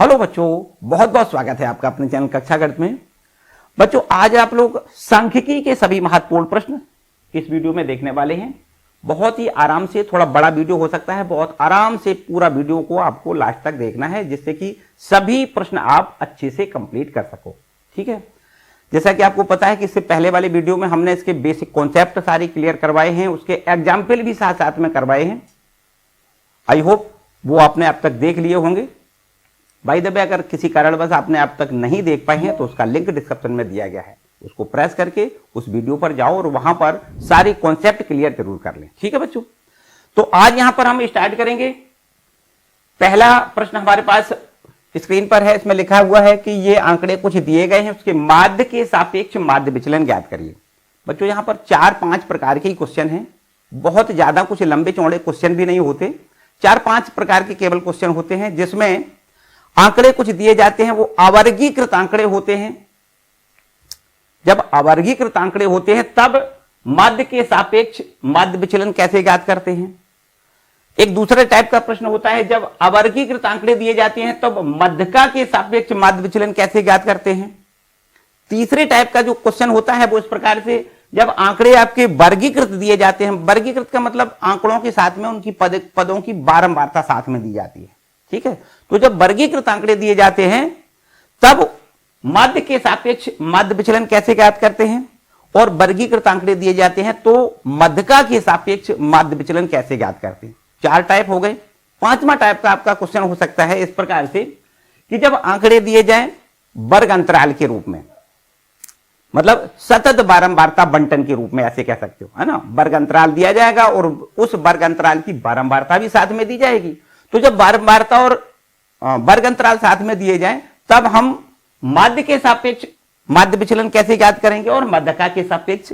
Hello बच्चों, बहुत बहुत स्वागत है आपका अपने चैनल कक्षा गणित में। बच्चों, आज आप लोग सांख्यिकी के सभी महत्वपूर्ण प्रश्न इस वीडियो में देखने वाले हैं। बहुत ही आराम से, थोड़ा बड़ा वीडियो हो सकता है, बहुत आराम से पूरा वीडियो को आपको लास्ट तक देखना है, जिससे कि सभी प्रश्न आप अच्छे से कंप्लीट कर सको। ठीक है, जैसा कि आपको पता है कि इससे पहले वाले वीडियो में हमने इसके बेसिक कॉन्सेप्ट सारी क्लियर करवाए हैं, उसके एग्जाम्पल भी साथ साथ में करवाए हैं। आई होप वो आपने अब तक देख लिए होंगे। बाय द वे, अगर किसी कारणवश आपने अब तक नहीं देख पाए हैं तो उसका लिंक डिस्क्रिप्शन में दिया गया है, उसको प्रेस करके उस वीडियो पर जाओ और वहां पर सारी कॉन्सेप्ट क्लियर जरूर कर लें। ठीक है बच्चों, तो आज यहां पर हम स्टार्ट करेंगे। पहला प्रश्न हमारे पास स्क्रीन पर है, इसमें लिखा हुआ है कि ये आंकड़े कुछ दिए गए हैं, उसके माध्य के सापेक्ष माध्य विचलन ज्ञात करिए। बच्चों, यहां पर 4-5 प्रकार के क्वेश्चन हैं, बहुत ज्यादा कुछ लंबे चौड़े क्वेश्चन भी नहीं होते, 4-5 प्रकार के केवल क्वेश्चन होते हैं, जिसमें आंकड़े कुछ दिए जाते हैं, वो अवर्गीकृत आंकड़े होते हैं। जब अवर्गीकृत आंकड़े होते हैं तब माध्य के सापेक्ष माध्य विचलन कैसे ज्ञात करते हैं। एक दूसरे टाइप का प्रश्न होता है, जब अवर्गीकृत आंकड़े दिए जाते हैं तब मध्यका के सापेक्ष माध्य विचलन कैसे ज्ञात करते हैं। तीसरे टाइप का जो क्वेश्चन होता है वो इस प्रकार से, जब आंकड़े आपके वर्गीकृत दिए जाते हैं, वर्गीकृत का मतलब आंकड़ों के साथ में उनकी पदों की बारंबारता साथ में दी जाती है। ठीक है, तो जब वर्गीकृत आंकड़े दिए जाते हैं तब माध्य के सापेक्ष माध्य विचलन कैसे ज्ञात करते हैं, और वर्गीकृत आंकड़े दिए जाते हैं तो मध्यका के सापेक्ष माध्य विचलन कैसे ज्ञात करते हैं। 4 टाइप हो गए। 5वां टाइप का आपका क्वेश्चन हो सकता है इस प्रकार से कि जब आंकड़े दिए जाए वर्ग अंतराल के रूप में, मतलब सतत बारंबारता बंटन के रूप में, ऐसे कह सकते हो, है ना। वर्ग अंतराल दिया जाएगा और उस वर्ग अंतराल की बारंबारता भी साथ में दी जाएगी। तो जब बारंबारता और वर्ग अंतराल साथ में दिए जाएं तब हम माध्य के सापेक्ष माध्य विचलन कैसे ज्ञात करेंगे और मध्यका के सापेक्ष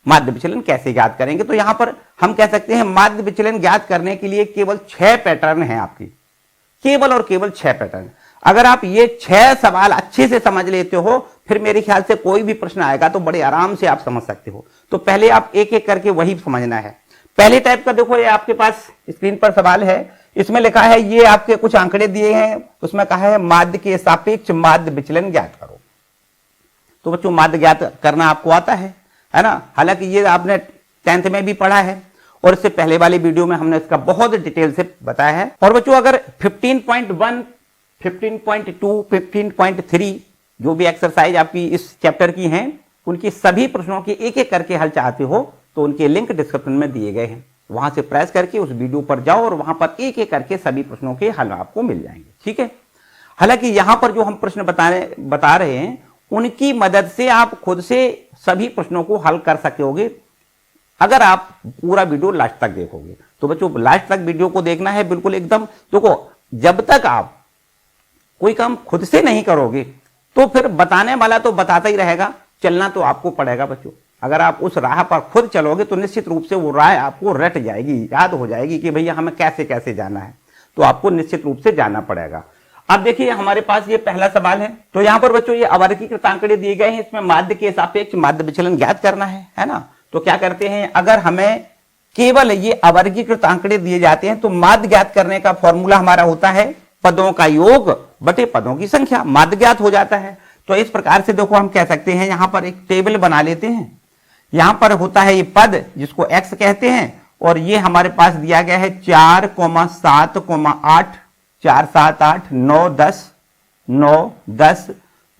माध्य विचलन कैसे ज्ञात करेंगे। तो यहां पर हम कह सकते हैं माध्य विचलन ज्ञात करने के लिए केवल 6 पैटर्न हैं आपकी, केवल और केवल 6 पैटर्न। अगर आप ये 6 सवाल अच्छे से समझ लेते हो, फिर मेरे ख्याल से कोई भी प्रश्न आएगा तो बड़े आराम से आप समझ सकते हो। तो पहले आप एक एक करके वही समझना है। पहले टाइप का देखो, ये आपके पास स्क्रीन पर सवाल है, इसमें लिखा है, ये आपके कुछ आंकड़े दिए हैं, उसमें कहा है माध्य के सापेक्ष माध्य विचलन ज्ञात करो। तो बच्चों, माध्य ज्ञात करना आपको आता है ना। हालांकि ये आपने 10th में भी पढ़ा है और इससे पहले वाले वीडियो में हमने इसका बहुत डिटेल से बताया है। और बच्चों, अगर 15.1, 15.2, 15.3 जो भी एक्सरसाइज आपकी इस चैप्टर की हैं, उनकी सभी प्रश्नों की एक एक करके हल चाहते हो तो उनके लिंक डिस्क्रिप्शन में दिए गए हैं, वहां से प्रेस करके उस वीडियो पर जाओ और वहां पर एक एक करके सभी प्रश्नों के हल आपको मिल जाएंगे। ठीक है, हालांकि यहां पर जो हम प्रश्न बता रहे हैं उनकी मदद से आप खुद से सभी प्रश्नों को हल कर सकोगे अगर आप पूरा वीडियो लास्ट तक देखोगे। तो बच्चों, लास्ट तक वीडियो को देखना है बिल्कुल एकदम। देखो, जब तक आप कोई काम खुद से नहीं करोगे तो फिर बताने वाला तो बताता ही रहेगा, चलना तो आपको पड़ेगा बच्चों। अगर आप उस राह पर खुद चलोगे तो निश्चित रूप से वो राह आपको रट जाएगी, याद हो जाएगी कि भैया हमें कैसे कैसे जाना है, तो आपको निश्चित रूप से जाना पड़ेगा। अब देखिए, हमारे पास ये पहला सवाल है। तो यहां पर बच्चों ये अवर्गीकृत आंकड़े दिए गए हैं, इसमें माध्य के सापेक्ष माध्य विचलन ज्ञात करना है ना। तो क्या करते हैं, अगर हमें केवल ये अवर्गीकृत आंकड़े दिए जाते हैं तो माध्य ज्ञात करने का फॉर्मूला हमारा होता है पदों का योग बटे पदों की संख्या, माध्य ज्ञात हो जाता है। तो इस प्रकार से देखो, हम कह सकते हैं, यहां पर एक टेबल बना लेते हैं। यहां पर होता है ये पद जिसको x कहते हैं, और ये हमारे पास दिया गया है 4, 7, 8, 4, 7, 8, 9, 10, 9, 10,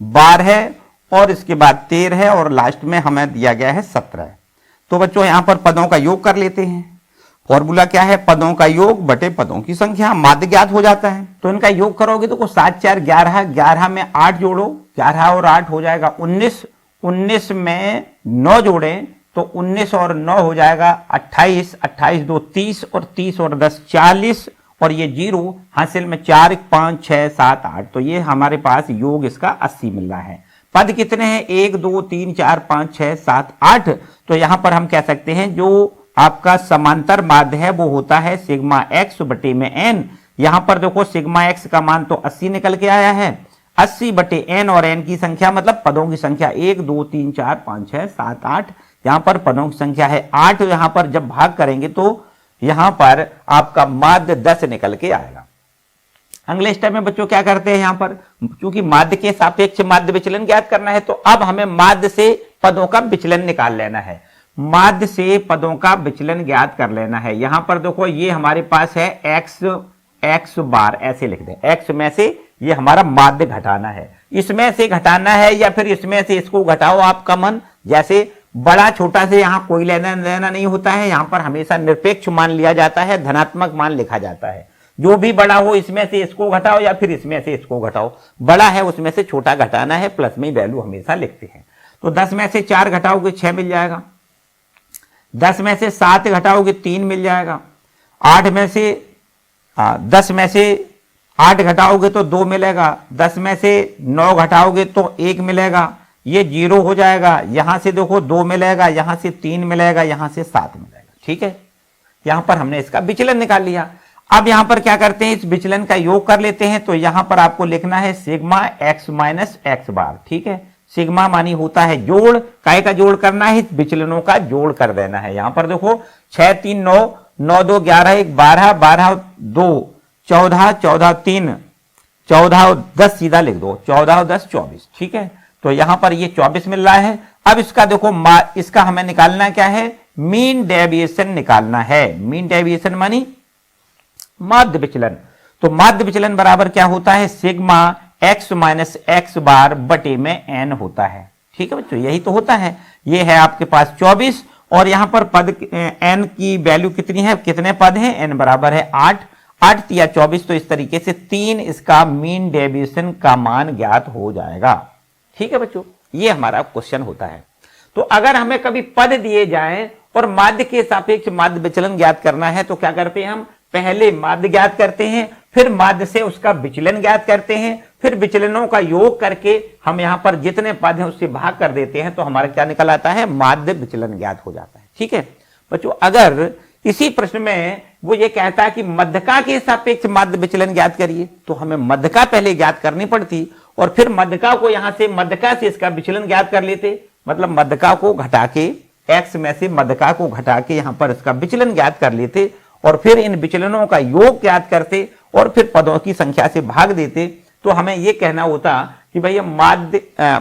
12 और इसके बाद 13 और लास्ट में हमें दिया गया है 17। तो बच्चों, यहां पर पदों का योग कर लेते हैं। फॉर्मूला क्या है, पदों का योग बटे पदों की संख्या, माध्य ज्ञात हो जाता है। तो इनका योग करोगे तो 7, 4, 11, 11 में 8 जोड़ो, 11 और 8 हो जाएगा 19, 19 में 9 जोड़ें तो 19 और 9 हो जाएगा 28, 28 2 30 और 30 और 10 40 और ये 0 हासिल में 4, 5, 6, 7, 8। तो ये हमारे पास योग इसका 80 मिल रहा है। पद कितने हैं, 1, 2, 3, 4, 5, 6, 7, 8। तो यहां पर हम कह सकते हैं जो आपका समांतर माध्य है वो होता है सिग्मा x बटे में n। यहां पर देखो, सिग्मा x का मान तो 80 निकल के आया है, 80 बटे n और n की संख्या मतलब पदों की संख्या 1, 2, 3, 4, 5, 6, 7, 8। यहां पर पदों की संख्या है 8। यहां पर जब भाग करेंगे तो यहां पर आपका माध्य 10 निकल के आएगा, अगले स्टेप में बच्चों क्या करते हैं, यहां पर क्योंकि माध्य के सापेक्ष माध्य विचलन ज्ञात करना है, तो अब हमें माध्य से पदों का विचलन निकाल लेना है। माध्य से पदों का विचलन ज्ञात कर लेना है। यहां पर देखो ये हमारे पास है x बार, ऐसे लिख दें, x में से ये हमारा माध्य घटाना है, इसमें से घटाना है या फिर इसमें से इसको घटाओ आपका मन, जैसे बड़ा छोटा से यहां कोई लेना देना नहीं होता है, यहां पर हमेशा निरपेक्ष मान लिया जाता है, धनात्मक मान लिखा जाता है। जो भी बड़ा हो इसमें से इसको घटाओ या फिर इसमें से इसको घटाओ, बड़ा है उसमें से छोटा घटाना है, प्लस में वैल्यू हमेशा लिखते हैं। तो 10 में से 4 घटाओगे 6 मिल जाएगा, 10 में से 7 घटाओगे 3 मिल जाएगा, 8 में से 10 में से 8 घटाओगे तो 2 मिलेगा, 10 में से 9 घटाओगे तो 1 मिलेगा, ये 0 हो जाएगा, यहां से देखो 2 मिलेगा, यहां से 3 मिलेगा, यहां से 7 मिलेगा। ठीक है, यहां पर हमने इसका विचलन निकाल लिया। अब यहां पर क्या करते हैं, इस विचलन का योग कर लेते हैं। तो यहां पर आपको लिखना है सिग्मा x माइनस एक्स बार। ठीक है, सिग्मा मानी होता है जोड़, काय का जोड़ करना है, इस विचलनों का जोड़ कर देना है। यहां पर देखो 6 3 9, 9 2 11 1 12, 12 2 14, 14 3 14 10 सीधा लिख दो, 14 10 24। ठीक है, तो यहां पर ये 24 मिल रहा है। अब इसका देखो इसका हमें निकालना क्या है, मीन डेविएशन निकालना है। मीन डेविएशन मानी माध्य विचलन। तो माध्य विचलन बराबर क्या होता है, सिग्मा x माइनस एक्स बार बटे में n होता है। ठीक है बच्चों, यही तो होता है। ये है आपके पास 24 और यहां पर पद n की वैल्यू कितनी है, कितने पद हैं, n बराबर है 8, 8 या 24, तो इस तरीके से 3 इसका मीन डेविएशन का मान ज्ञात हो जाएगा। ठीक है बच्चों, ये हमारा क्वेश्चन होता है। तो अगर हमें कभी पद दिए जाएं और माध्य के सापेक्ष माध्य विचलन ज्ञात करना है तो क्या करते हैं, हम पहले माध्य ज्ञात करते हैं, फिर माध्य से उसका विचलन ज्ञात करते हैं, फिर विचलनों का योग करके हम यहां पर जितने पद हैं उससे भाग कर देते हैं, तो हमारा क्या निकल आता है, माध्य विचलन ज्ञात हो जाता है। ठीक है बच्चों, अगर इसी प्रश्न में वो ये कहता है कि मध्यका के सापेक्ष माध्य विचलन ज्ञात करिए, तो हमें मध्यका पहले ज्ञात करनी पड़ती और फिर मध्यका को यहां से मध्यका से इसका विचलन ज्ञात कर लेते। मतलब मध्यका को घटा के, x में से मध्यका को घटा के यहां पर इसका विचलन ज्ञात कर लेते और फिर इन विचलनों का योग ज्ञात करते और फिर पदों की संख्या से भाग देते, तो हमें यह कहना होता कि भाई हम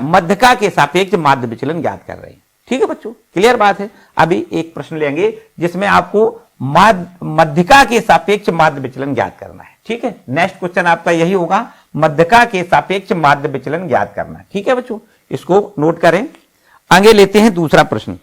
मध्यका के सापेक्ष माध्य विचलन ज्ञात कर रहे हैं। ठीक है बच्चों, क्लियर बात है। अभी एक प्रश्न लेंगे जिसमें आपको मध्यका के सापेक्ष माध्य विचलन ज्ञात करना है। ठीक है, नेक्स्ट क्वेश्चन आपका यही होगा, मध्यका के सापेक्ष माध्य विचलन ज्ञात करना। ठीक है बच्चों, इसको नोट करें। आगे लेते हैं दूसरा प्रश्न।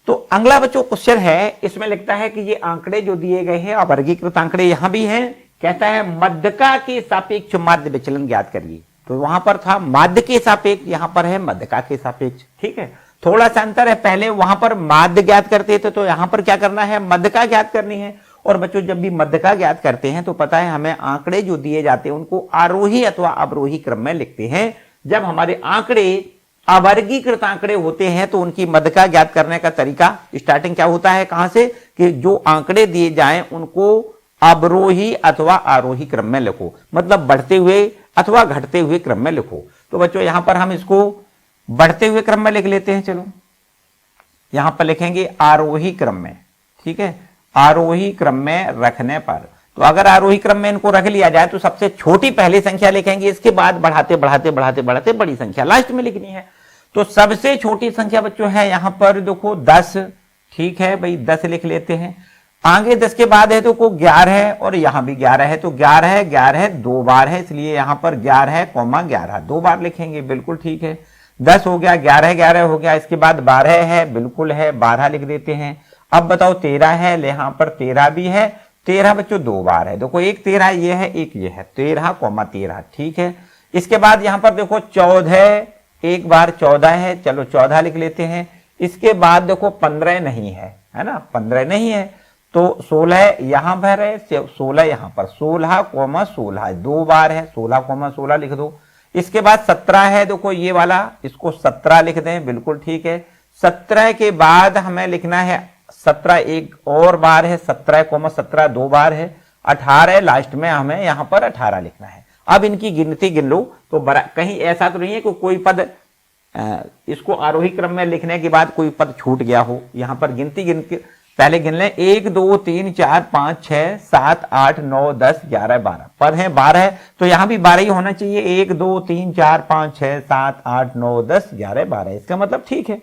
तो अगला बच्चों क्वेश्चन है, इसमें लिखता है कि ये आंकड़े जो दिए गए हैं, अवर्गीकृत आंकड़े यहां भी हैं, कहता है मध्यका के सापेक्ष माध्य विचलन ज्ञात करिए। तो वहां पर था माध्य के सापेक्ष, यहां पर है मध्यका के सापेक्ष। ठीक है, थोड़ा सा अंतर है, पहले वहां पर माध्य ज्ञात करते थे, तो यहां पर क्या करना है, मध्यका ज्ञात करनी है। और बच्चों जब भी मध्यका ज्ञात करते हैं तो पता है हमें आंकड़े जो दिए जाते हैं उनको आरोही अथवा अवरोही क्रम में लिखते हैं। जब हमारे आंकड़े अवर्गीकृत आंकड़े होते हैं तो उनकी मध्यका ज्ञात करने का तरीका स्टार्टिंग क्या होता है, कहां से, कि जो आंकड़े दिए जाएं उनको अवरोही अथवा आरोही क्रम में लिखो, मतलब बढ़ते हुए अथवा घटते हुए क्रम में लिखो। तो बच्चों यहां पर हम इसको बढ़ते हुए क्रम में लिख लेते हैं। चलो यहां पर लिखेंगे आरोही क्रम में। ठीक है, आरोही क्रम में रखने पर, तो अगर आरोही क्रम में इनको रख लिया जाए तो सबसे छोटी पहली संख्या लिखेंगे, इसके बाद बढ़ाते बढ़ाते बढ़ाते बढ़ाते बड़ी संख्या लास्ट में लिखनी है। तो सबसे छोटी संख्या बच्चों है यहां पर देखो 10। ठीक है भाई, 10 लिख लेते हैं। आगे 10 के बाद है तो को 11 है और यहां भी 11 है, तो 11 11 2 बार है, इसलिए यहां पर 11,11 2 बार लिखेंगे। बिल्कुल ठीक है, 10 हो गया, 11 11 हो गया, इसके बाद 12 है, बिल्कुल है, 12 लिख देते हैं। अब बताओ 13 है, यहां पर 13 भी है, 13 बच्चों 2 बार है, देखो एक 13 ये है, एक ये है, 13,13। ठीक है, इसके बाद यहां पर देखो 14 एक बार 14 है, चलो 14 लिख लेते हैं। इसके बाद देखो 15 नहीं है, है ना, 15 नहीं है, तो 16 यहां पर है, 16 यहां पर, 16,16 2 बार है, 16,16 लिख दो। इसके बाद 17 है, देखो ये वाला, इसको 17 लिख दें, बिल्कुल ठीक है। 17 के बाद हमें लिखना है 17 एक और बार है, 17,17 2 बार है, 18 लास्ट में हमें यहां पर 18 लिखना है। अब इनकी गिनती गिन लो तो कहीं ऐसा तो नहीं है कि कोई पद इसको आरोही क्रम में लिखने के बाद कोई पद छूट गया हो। यहां पर गिनती गिन के पहले गिन लें, 1 2 3 4 5 6 7 8 9 10 11 12 पद है, 12 है तो यहां भी 12 ही होना चाहिए। 1 2 3 4 5 6 7 8 9 10 11 12, इसका मतलब ठीक है।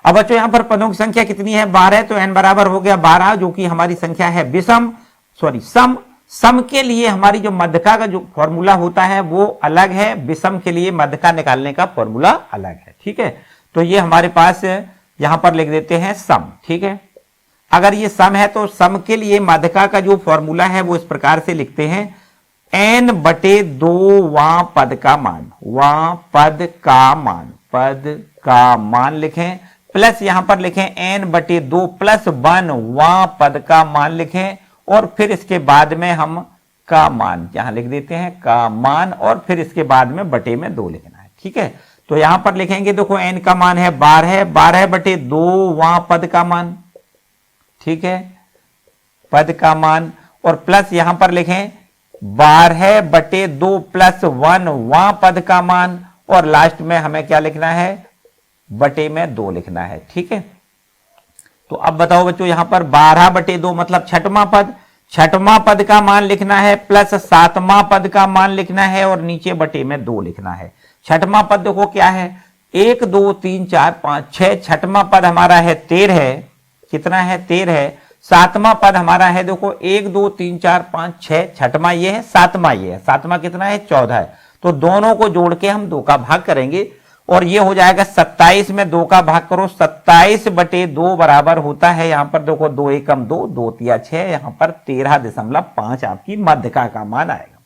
अब बच्चों यहां पर पदों की संख्या कितनी है? 12, तो n बराबर हो गया 12, जो कि हमारी संख्या है विषम, सम। सम के लिए हमारी जो मध्यका का जो फॉर्मूला होता है वो अलग है, विषम के लिए मध्यका निकालने का फॉर्मूला अलग है। ठीक है, तो ये हमारे पास यहां पर लिख देते हैं सम। ठीक है, अगर ये सम है तो सम के लिए मध्यका का जो फॉर्मूला है वो इस प्रकार से लिखते हैं, n/2 वां पद का मान, वां पद का मान लिखें, प्लस यहां पर लिखें n/2 + 1 वां पद का मान लिखें, और फिर इसके बाद में हम का मान यहां लिख देते हैं, का मान, और फिर इसके बाद में बटे में 2 लिखना है। ठीक है, तो यहां पर लिखेंगे, देखो n का मान है 12, 12/2 वहां पद का मान। ठीक है, पद का मान, और प्लस यहां पर लिखें 12/2 + 1 वहां पद का मान, और लास्ट में हमें क्या लिखना है? बटे में 2 लिखना है। ठीक है, तो अब बताओ बच्चों, यहां पर 12/2 मतलब छठवां पद, छठवां पद का मान लिखना है, प्लस 7वां पद का मान लिखना है, और नीचे बटे में 2 लिखना है। छठवां पद देखो क्या है, 1 2 3 4 5 6, छठवां पद हमारा है 13 है, कितना है? 13 है। सातवां पद हमारा है, देखो 1 2 3 4 5 6, छठवां ये है, सातवां ये है, सातवां कितना है? 14 है। तो दोनों को जोड़ के हम 2 का भाग करेंगे, और ये हो जाएगा 27 में 2 का भाग करो, 27/2 बराबर होता है, यहां पर देखो 2 एकम 2, 2 तिया 6, यहां पर 13.5 आपकी मध्यका का मान आएगा।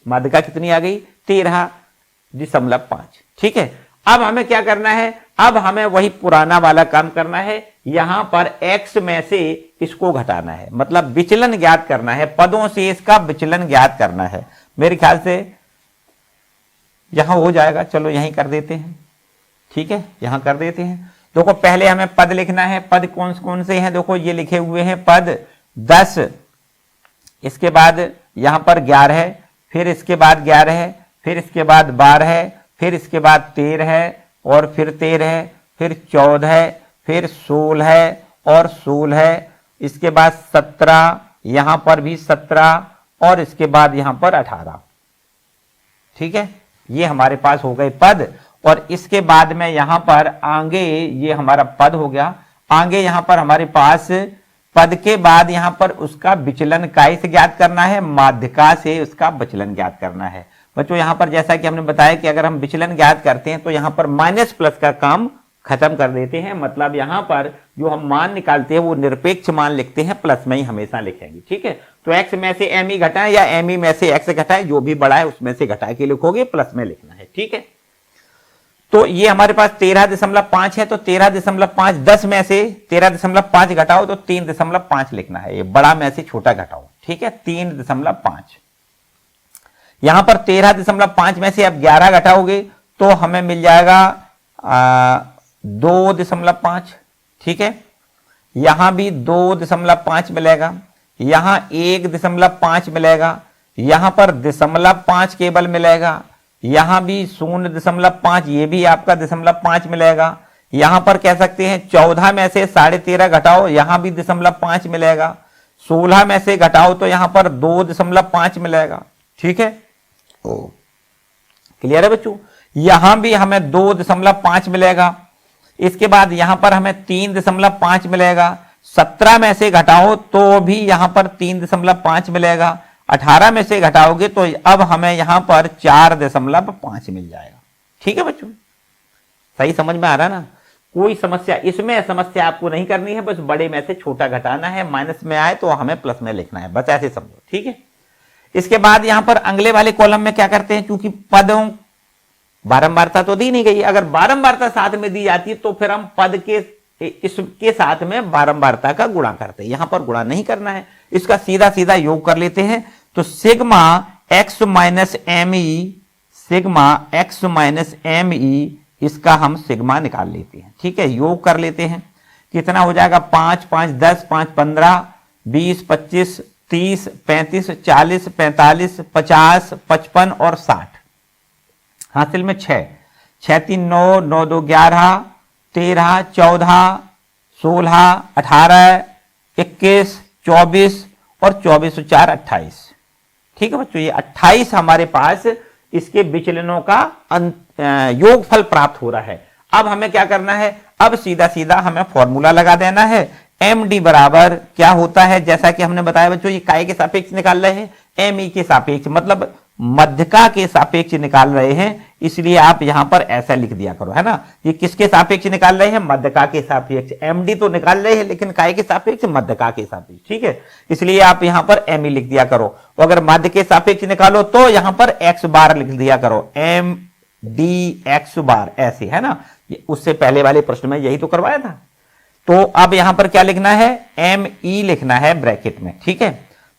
मध्यका कितनी आ गई? 13.5। ठीक है, अब हमें क्या करना है? अब हमें वही पुराना वाला काम करना है, यहां पर x में से इसको घटाना है, मतलब विचलन ज्ञात करना है, पदों से इसका विचलन ज्ञात करना है। मेरे ख्याल से यहां हो जाएगा, चलो यहीं कर देते हैं। ठीक है, यहां कर देते हैं। देखो पहले हमें पद लिखना है, पद कौन कौन से हैं? देखो ये लिखे हुए हैं पद 10, इसके बाद यहां पर 11 है, फिर इसके बाद 11 है, फिर इसके बाद 12 है, फिर इसके बाद 13 है, और फिर 13 है, फिर 14 है, फिर 16 है, और 16 है, इसके बाद 17, यहां पर भी 17, और इसके बाद यहां पर 18। ठीक है, ये हमारे पास हो गए पद, और इसके बाद में यहां पर आगे ये हमारा पद हो गया। आगे यहां पर हमारे पास पद के बाद यहां पर उसका विचलन काय से ज्ञात करना है? माध्यका से उसका विचलन ज्ञात करना है। बच्चों यहां पर जैसा कि हमने बताया कि अगर हम विचलन ज्ञात करते हैं तो यहां पर माइनस प्लस का काम खत्म कर देते हैं, मतलब यहां पर जो हम मान निकालते हैं वो निरपेक्ष मान लिखते हैं, प्लस में ही हमेशा लिखेंगे। ठीक है, तो x में से m ही घटाएं या m ही में से x घटाएं, जो भी बड़ा है उसमें से घटा के लिखोगे, प्लस में लिखना है। ठीक है, तो ये हमारे पास 13.5 है, तो 13.5, 10 में से 13.5 घटाओ तो 3.5 लिखना है, ये बड़ा में से छोटा घटाओ। ठीक है, 3.5। यहां पर 13.5 में से अब 11 घटाओगे तो हमें मिल जाएगा 2.5। ठीक है, यहां भी 2.5 मिलेगा, यहां 1.5 मिलेगा, यहां पर 0.5 केवल मिलेगा, यहां भी 0.5, ये भी आपका 0.5 मिलेगा। यहां पर कह सकते हैं 14 में से 13.5 घटाओ, यहां भी 0.5 मिलेगा। 16 में से घटाओ तो यहां पर 2.5 मिलेगा। ठीक है, क्लियर है बच्चों? यहां भी हमें 2.5 मिलेगा, इसके बाद यहां पर हमें 3.5 मिलेगा। 17 में से घटाओ तो भी यहां पर 3.5 मिलेगा। 18 में से घटाओगे तो अब हमें यहां पर 4.5 मिल जाएगा। ठीक है बच्चों, सही समझ में आ रहा ना? कोई समस्या इसमें समस्या आपको नहीं करनी है, बस बड़े में से छोटा घटाना है, माइनस में आए तो हमें प्लस में लिखना है, बस ऐसे समझो। ठीक है, इसके बाद यहां पर अगले वाले कॉलम में क्या करते हैं, क्योंकि पदों बारंबारता तो दी नहीं गई, अगर बारंबारता साथ में दी जाती है तो फिर हम पद के इसके साथ में बारंबारता का गुणा करते हैं, यहां पर गुणा नहीं करना है, इसका सीधा सीधा योग कर लेते हैं। तो sigma x minus M E, sigma x minus M E, इसका हम सिग्मा निकाल लेते हैं। ठीक है, योग कर लेते हैं, कितना हो जाएगा? 5 5 10 5 15 20 25 30 35 40 45 50 55 और 60, हासिल में 6 6 3 9 9 2 11 13 14 16, 18, 21, 24 और 24 और 4 28। ठीक है बच्चों, ये 28 हमारे पास इसके विचलनों का योगफल प्राप्त हो रहा है। अब हमें क्या करना है, अब सीधा सीधा हमें फॉर्मूला लगा देना है। एम डी बराबर क्या होता है, जैसा कि हमने बताया बच्चों, ये काय के सापेक्ष निकाल रहे हैं, एम ई के सापेक्ष, मतलब मध्यका के सापेक्ष निकाल रहे हैं, इसलिए आप यहां पर ऐसा लिख दिया करो, है ना। ये किसके सापेक्ष निकाल रहे हैं, मध्यका के सापेक्ष। एमडी तो निकाल रहे हैं लेकिन काय के सापेक्ष, मध्यका के सापेक्ष। ठीक है, इसलिए आप यहां पर एम ई लिख दिया करो। अगर मध्य के सापेक्ष निकालो तो यहां पर एक्स बार लिख दिया करो, एम डी एक्स बार, ऐसे, है ना। उससे पहले वाले प्रश्न में यही तो करवाया था। तो अब यहां पर क्या लिखना है, एम ई लिखना है ब्रैकेट में। ठीक है,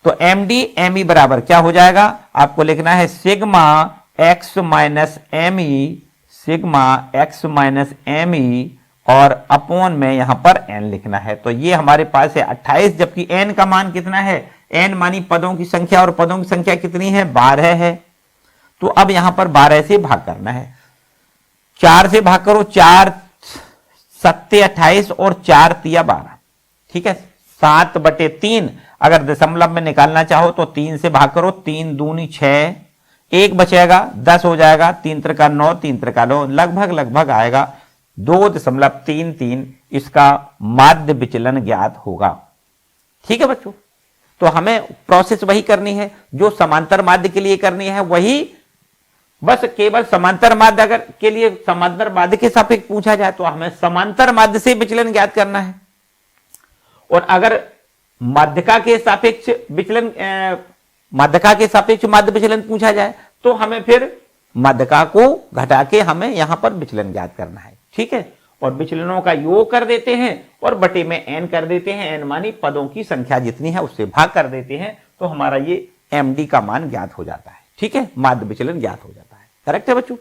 तो एम डी एम ई बराबर क्या हो जाएगा, आपको लिखना है sigma x minus M E, sigma x minus M E, और अपॉन में यहां पर एन लिखना है। तो ये हमारे पास है 28, जबकि एन का मान कितना है, एन मानी पदों की संख्या, और पदों की संख्या कितनी है, 12 है। तो अब यहां पर 12 से भाग करना है, 4 से भाग करो, 4 सत्ते 28 और 4 तिया 12। ठीक है, 7/3। अगर दशमलव में निकालना चाहो तो 3 से भाग करो, 3 दूनी 6, 1 बचेगा, 10 हो जाएगा, 3 त्रिका 9, 3 त्रिका 9, लगभग आएगा 2.33। इसका माध्य विचलन ज्ञात होगा। ठीक है बच्चों, तो हमें प्रोसेस वही करनी है जो समांतर माध्य के लिए करनी है, वही बस केवल समांतर माध्य अगर के लिए समांतर माध्य के सापेक्ष पूछा जाए तो हमें समांतर माध्य से विचलन ज्ञात करना है, और अगर माध्यका के सापेक्ष विचलन, माध्यका के सापेक्ष माध्य विचलन पूछा जाए तो हमें फिर माध्यका को घटा के हमें यहां पर विचलन ज्ञात करना है। ठीक है, और विचलनों का योग कर देते हैं और बटे में एन कर देते हैं, एन मानी पदों की संख्या जितनी है उससे भाग कर देते हैं, तो हमारा ये एमडी का मान ज्ञात हो जाता है। ठीक है, माध्य विचलन ज्ञात हो जाता है। करेक्ट है बच्चों।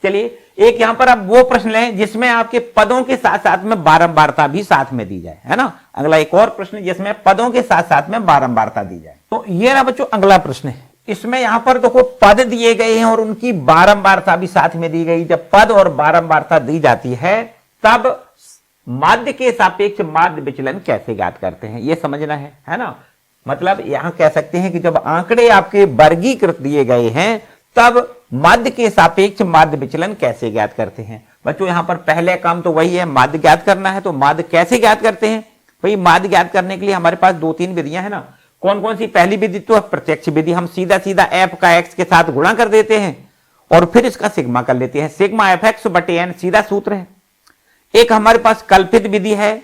चलिए एक यहां पर आप वो प्रश्न लें जिसमें आपके पदों के साथ साथ में बारंबारता भी साथ में दी जाए, है ना। अगला एक और प्रश्न जिसमें पदों के साथ साथ में बारंबारता दी जाए। तो ये ना बच्चों अगला प्रश्न है, इसमें यहां पर देखो पद दिए गए हैं और उनकी बारंबारता भी साथ में दी गई। जब पद और बारंबारता दी जाती है तब माध्य के सापेक्ष माध्य विचलन कैसे ज्ञात करते हैं, ये समझना है ना। मतलब यहां कह सकते हैं कि जब आंकड़े आपके वर्गीकृत दिए गए हैं तब माध्य के सापेक्ष माध्य विचलन कैसे ज्ञात करते हैं। बच्चों यहां पर पहले काम तो वही है, माध्य ज्ञात करना है। तो माध्य कैसे ज्ञात करते हैं भाई, माध्य ज्ञात करने के लिए हमारे पास 2-3 विधियां है ना। कौन कौन सी, पहली विधि तो है प्रत्यक्ष विधि, हम सीधा सीधा एफ का एक्स के साथ गुणा कर देते हैं और फिर इसका सिग्मा कर लेते हैं, सिग्मा एफ एक्स बटे एन, सीधा सूत्र है। एक हमारे पास कल्पित विधि है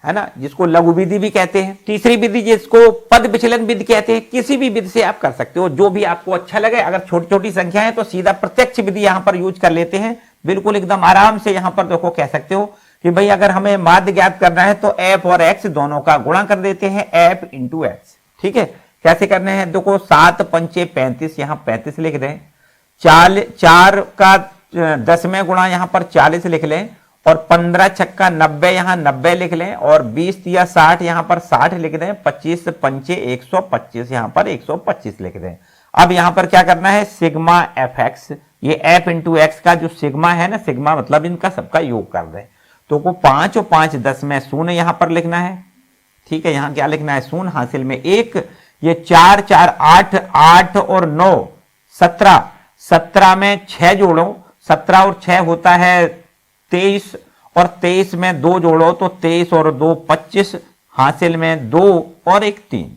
ना, जिसको लघु विधि भी कहते हैं। तीसरी विधि जिसको पद विचलन विधि कहते हैं। किसी भी विधि से आप कर सकते हो, जो भी आपको अच्छा लगे। अगर छोटी छोटी संख्या है तो सीधा प्रत्यक्ष विधि यहां पर यूज कर लेते हैं, बिल्कुल एकदम आराम से। यहां पर देखो कह सकते हो कि भाई अगर हमें माध्य ज्ञात करना है तो एफ और एक्स दोनों का गुणा कर देते हैं, एफ इंटू एक्स। ठीक है, कैसे करने हैं, देखो 7 पंचे 35, यहां 35 लिख दें, 4 का 10 में गुणा यहां पर 40 लिख लें, और 15 छक्का 90 यहां 90 लिख लें, और 20 या 60 यहां पर 60 लिख दें, 25 पंचे 125 यहां पर 125 लिख दें। अब यहां पर क्या करना है, सिग्मा एफ एक्स, ये एफ इंटू एक्स का जो सिग्मा है ना, सिग्मा मतलब इनका सबका योग कर दें। तो को 5 और 5 10 में शून्य यहां पर लिखना है। ठीक है, यहां क्या लिखना है, शून्य, हासिल में 1, ये 4 4 8, 8 और 9 17, 17 में 6 जोड़ो, 17 और 6 होता है 23, और 23 में 2 जोड़ो तो 23 और 2 25, हासिल में 2 और 1 3।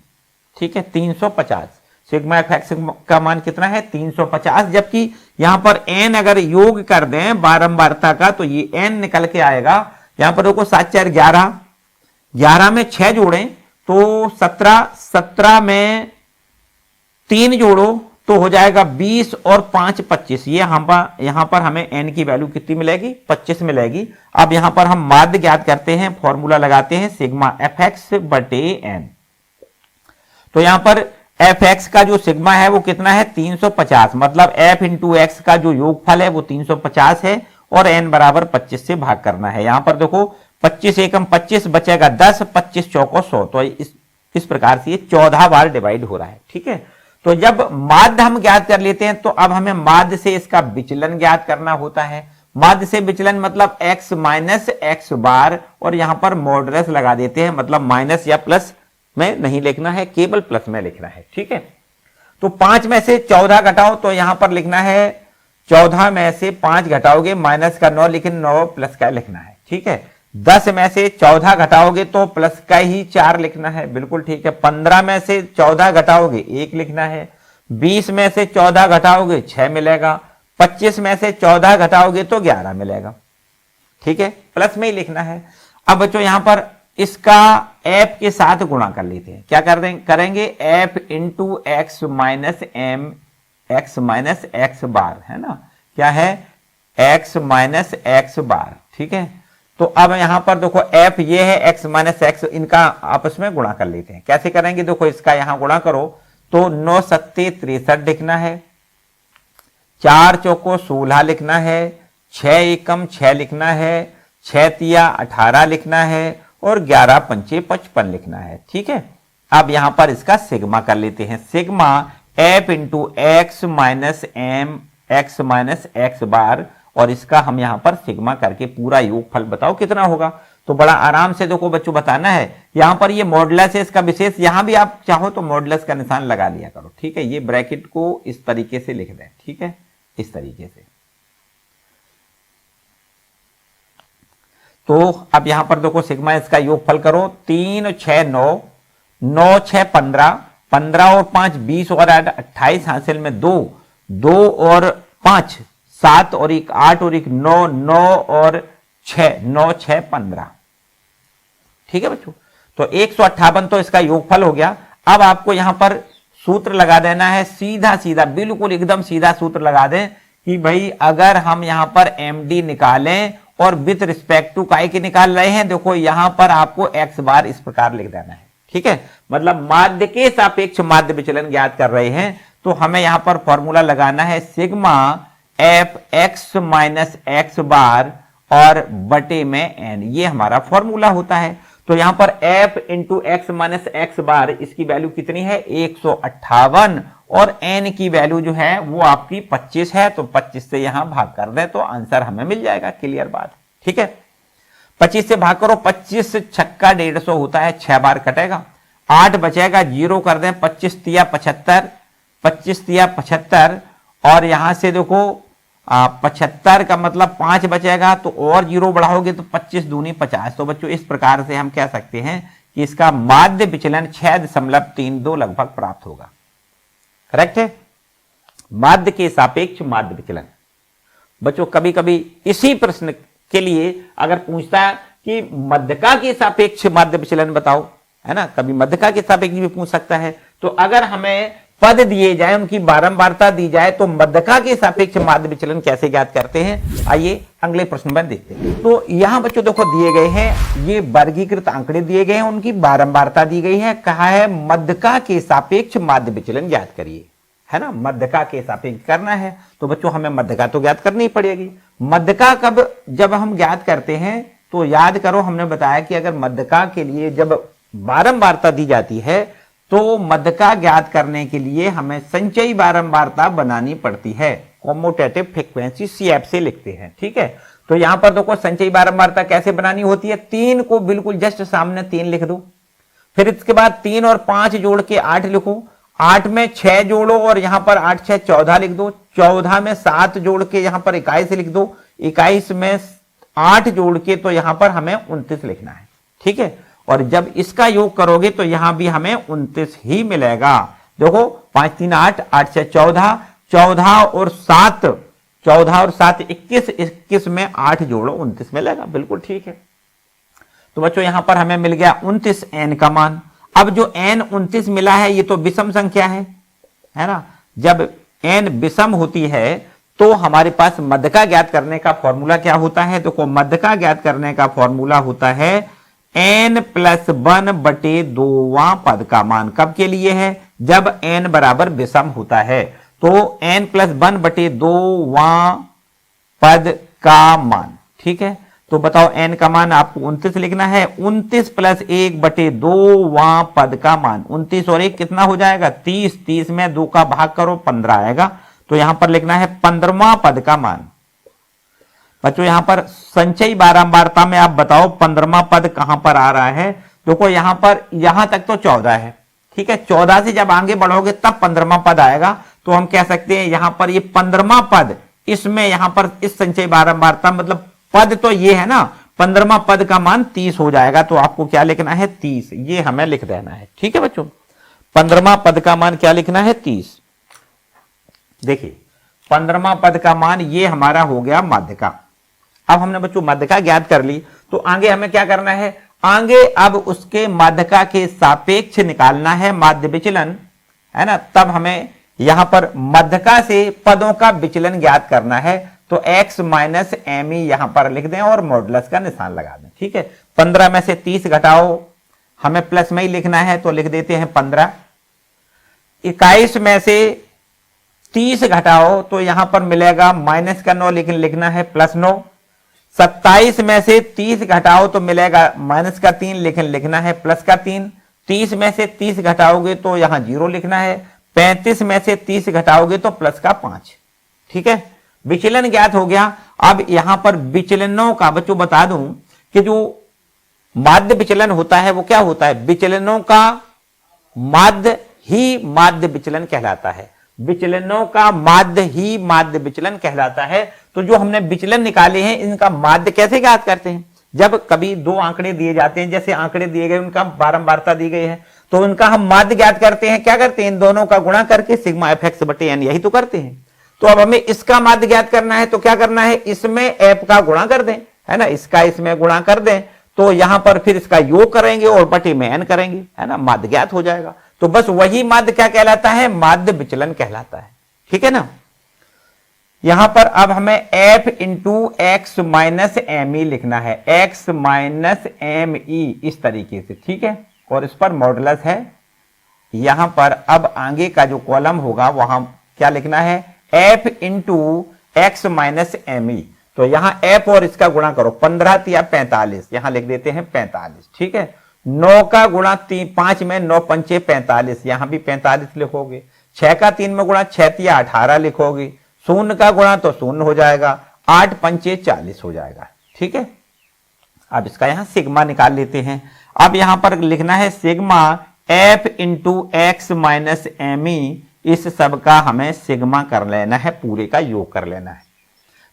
ठीक है, 350। सिग्मा एफ एक्स का मान कितना है, 350। जबकि यहां पर एन अगर योग कर दें बारंबारता का तो ये एन निकल के आएगा। यहां पर देखो 7 4 11, 11 में 6 जोड़ें तो 17, 17 में 3 जोड़ो तो हो जाएगा 20, और 5 25। ये यहां पर हमें n की वैल्यू कितनी मिलेगी, 25 मिलेगी। अब यहां पर हम माध्य ज्ञात करते हैं, फॉर्मूला लगाते हैं सिग्मा एफ एक्स बटे एन। तो यहां पर एफ एक्स का जो सिग्मा है वो कितना है, 350। मतलब एफ इंटू एक्स का जो योगफल है वो 350 है, और एन बराबर 25 से भाग करना है। यहां पर देखो 25 एकम 25 बचेगा 10, 25 चौको 100। तो इस प्रकार से ये 14 बार डिवाइड हो रहा है। ठीक है, तो जब माध्य हम ज्ञात कर लेते हैं तो अब हमें माध्य से इसका विचलन ज्ञात करना होता है। माध्य से विचलन मतलब x माइनस एक्स बार, और यहां पर मॉडुलस लगा देते हैं, मतलब माइनस या प्लस में नहीं लिखना है, केवल प्लस में लिखना है। ठीक है, तो 5 में से 14 घटाओ तो यहां पर लिखना है 14 में से 5 घटाओगे माइनस का 9, लेकिन 9 प्लस का लिखना है। ठीक है, 10 में से 14 घटाओगे तो प्लस का ही 4 लिखना है, बिल्कुल ठीक है। 15 में से 14 घटाओगे 1 लिखना है। 20 में से 14 घटाओगे 6 मिलेगा। 25 में से 14 घटाओगे तो 11 मिलेगा। ठीक है, प्लस में ही लिखना है। अब बच्चों यहां पर इसका f के साथ गुणा कर लेते हैं। क्या करेंगे f into x minus m x minus x bar, है ना, क्या है x माइनस एक्स बार। ठीक है, तो अब यहां पर देखो f ये है x माइनस एक्स, इनका आपस में गुणा कर लेते हैं। कैसे करेंगे, देखो इसका यहां गुणा करो तो 9 सत्ते 63 लिखना है, 4 चौको 16 लिखना है, 6 एकम 6 लिखना है, 6 तिया 18 लिखना है, और 11 पंचे 55 लिखना है। ठीक है, अब यहां पर इसका सिग्मा कर लेते हैं। Sigma f into x minus m x minus x bar, और इसका हम यहां पर सिग्मा करके पूरा योगफल बताओ कितना होगा। तो बड़ा आराम से देखो बच्चों बताना है। यहां पर ये मॉडुलस है इसका विशेष, यहां भी आप चाहो तो मॉडुलस का निशान लगा लिया करो। ठीक है, ये ब्रैकेट को इस तरीके से लिख दें। ठीक है, इस तरीके से। तो अब यहां पर देखो सिग्मा इसका योगफल करो, 3 6 9 9 6 15 15 और 5 20 और 8 28 हासिल में 2 2 और 5 7 और 1 8 और 1 9 9 और 6 9 6 15। ठीक है बच्चों, तो 158 तो इसका योगफल हो गया। अब आपको यहां पर सूत्र लगा देना है, सीधा सीधा बिल्कुल एकदम सीधा सूत्र लगा दें कि भाई अगर हम यहां पर MD निकालें और विथ रिस्पेक्ट टू काय के निकाल रहे हैं, देखो यहां पर आपको x बार इस प्रकार लिख देना है। ठीक है, मतलब माध्य के सापेक्ष माध्य विचलन ज्ञात कर रहे हैं, तो हमें यहां पर फॉर्मूला लगाना है sigma f x minus x bar और बटे में n, ये हमारा फॉर्मूला होता है। तो यहां पर f into x minus x bar, इसकी वैल्यू कितनी है 158, और n की वैल्यू जो है वो आपकी 25 है, तो 25 से यहां भाग कर दें तो आंसर हमें मिल जाएगा। क्लियर बात। ठीक है, 25 से भाग करो, 25 छक्का 150 होता है, 6 बार कटेगा, 8 बचेगा, 0 कर दें, 25 तिया 75 25 तिया 75, और यहां से देखो 75 का मतलब 5 बचेगा, तो और 0 बढ़ाओगे तो 25 दूनी 50। तो बच्चों इस प्रकार से हम कह सकते हैं कि इसका माध्य विचलन 6.32 लगभग प्राप्त होगा। करेक्ट है, माध्य के सापेक्ष माध्य विचलन। बच्चों कभी कभी इसी प्रश्न के लिए अगर पूछता है कि मध्यका के सापेक्ष माध्य विचलन बताओ, है ना, कभी मध्यका के सापेक्ष भी पूछ सकता है। तो अगर हमें पद दिए जाए, उनकी बारंबारता दी जाए, तो मध्यका के सापेक्ष माध्य विचलन कैसे ज्ञात करते हैं, आइए अगले प्रश्न में देखते हैं। तो यहां बच्चों देखो दिए गए हैं, ये वर्गीकृत आंकड़े दिए गए हैं, उनकी बारंबारता दी गई है, कहा है मध्यका के सापेक्ष माध्य विचलन ज्ञात करिए, है ना, मध्यका के सापेक्ष करना है। तो बच्चों हमें मध्यका तो ज्ञात करनी पड़ेगी। मध्यका कब जब हम ज्ञात करते हैं, तो याद करो हमने बताया कि अगर मध्यका के लिए जब बारंबारता दी जाती है, तो मध्यका ज्ञात करने के लिए हमें संचयी बारंबारता बनानी पड़ती है, कॉम्यूटेटिव फ्रीक्वेंसी CF से लिखते हैं। ठीक है, तो यहां पर देखो संचयी बारंबारता कैसे बनानी होती है, 3 को बिल्कुल जस्ट सामने 3 लिख दो, फिर इसके बाद 3 और 5 जोड़ के 8 लिखो, 8 में 6 जोड़ो और यहां पर 8 6 14 लिख दो, 14 में 7 जोड़ के यहां पर 21 लिख दो, 21 में 8 जोड़ के तो यहां पर हमें 29 लिखना है। ठीक है, और जब इसका योग करोगे तो यहां भी हमें 29 ही मिलेगा। देखो 5 3 8 8 6 14 14 और 7 21 21 में 8 जोड़ो 29 मिलेगा, बिल्कुल ठीक है। तो बच्चों यहां पर हमें मिल गया 29 n का मान। अब जो n 29 मिला है ये तो विषम संख्या है ना, जब n विषम होती है तो हमारे पास मध्यका ज्ञात करने का फॉर्मूला क्या होता है, देखो मध्यका ज्ञात करने का फॉर्मूला होता है n + 1 बटे 2वां पद का मान। कब के लिए है, जब n बराबर विषम होता है, तो n + 1 बटे 2वां पद का मान। ठीक है, तो बताओ n का मान आपको 29 लिखना है, 29 + 1 बटे 2वां पद का मान, 29 और 1 कितना हो जाएगा 30, 30 में 2 का भाग करो 15 आएगा, तो यहां पर लिखना है 15वां पद का मान। बच्चों यहां पर संचयी बारंबारता में आप बताओ 15वां पद कहां पर आ रहा है। देखो यहां पर, यहां तक तो 14 है, ठीक है। 14 से जब आगे बढ़ोगे तब 15वां पद आएगा। तो हम कह सकते हैं यहां पर ये 15वां पद, इसमें यहां पर इस संचयी बारंबारता मतलब पद तो ये है ना, 15वां पद का मान 30 हो जाएगा। तो आपको क्या लिखना है 30, ये हमें लिख देना है, ठीक है बच्चों। 15वां पद का मान क्या लिखना है 30। देखिए 15वां पद का मान ये हमारा हो गया माध्यिका। अब हमने बच्चों माध्यिका ज्ञात कर ली, तो आगे हमें क्या करना है, आगे अब उसके माध्यिका के सापेक्ष निकालना है माध्य विचलन, है ना। तब हमें यहां पर माध्यिका से पदों का विचलन ज्ञात करना है। तो x माइनस एम ई यहां पर लिख दें और मॉडुलस का निशान लगा दें, ठीक है। 15 में से 30 घटाओ, हमें प्लस में ही लिखना है तो लिख देते हैं 15। 21 में से 30 घटाओ तो यहां पर मिलेगा माइनस का 9, लेकिन लिखना है प्लस 9। 27 में से 30 घटाओ तो मिलेगा माइनस का 3, लेकिन लिखना है प्लस का 3। 30 में से 30 घटाओगे तो यहां 0 लिखना है। 35 में से 30 घटाओगे तो प्लस का 5, ठीक है। विचलन ज्ञात हो गया। अब यहां पर विचलनों का बच्चों बता दूं कि जो माध्य विचलन होता है वो क्या होता है, विचलनों का माध्य ही माध्य विचलन कहलाता है। विचलनों का माध्य ही माध्य विचलन कहलाता है। तो जो हमने विचलन निकाले हैं इनका माध्य कैसे ज्ञात करते हैं, जब कभी दो आंकड़े दिए जाते हैं, जैसे आंकड़े दिए गए उनका बारंबारता दी गई है, तो उनका हम माध्य ज्ञात करते हैं। क्या करते हैं, इन दोनों का गुणा करके सिग्मा एफ एक्स बटे एन, यही तो करते हैं। तो अब हमें इसका माध्य ज्ञात करना है, तो क्या करना है, इसमें एफ का गुणा कर दें, है ना, इसका इसमें गुणा कर दें, तो यहां पर फिर इसका योग करेंगे और बटे में एन करेंगे, है ना, माध्य ज्ञात हो जाएगा। तो बस वही माध्य क्या कहलाता है, माध्य विचलन कहलाता है, ठीक है ना। यहां पर अब हमें f into x minus M E लिखना है, x माइनस एम ई इस तरीके से, ठीक है। और इस पर मॉडुलस है। यहां पर अब आगे का जो कॉलम होगा वहां क्या लिखना है, f into x minus M E. तो यहां f और इसका गुणा करो, 15 या 45, यहां लिख देते हैं 45, ठीक है। 9 का गुणा 5 में 9 पंचे 45, यहां भी 45 लिखोगे। 6 का 3 में गुणा 6 या 18 लिखोगे। 0 का गुणा तो 0 हो जाएगा, 8 पंचे 40 हो जाएगा, ठीक है। अब इसका यहां सिग्मा निकाल लेते हैं। अब यहां पर लिखना है sigma f into x minus M E, इस सब का हमें सिग्मा कर लेना है, पूरे का योग कर लेना है।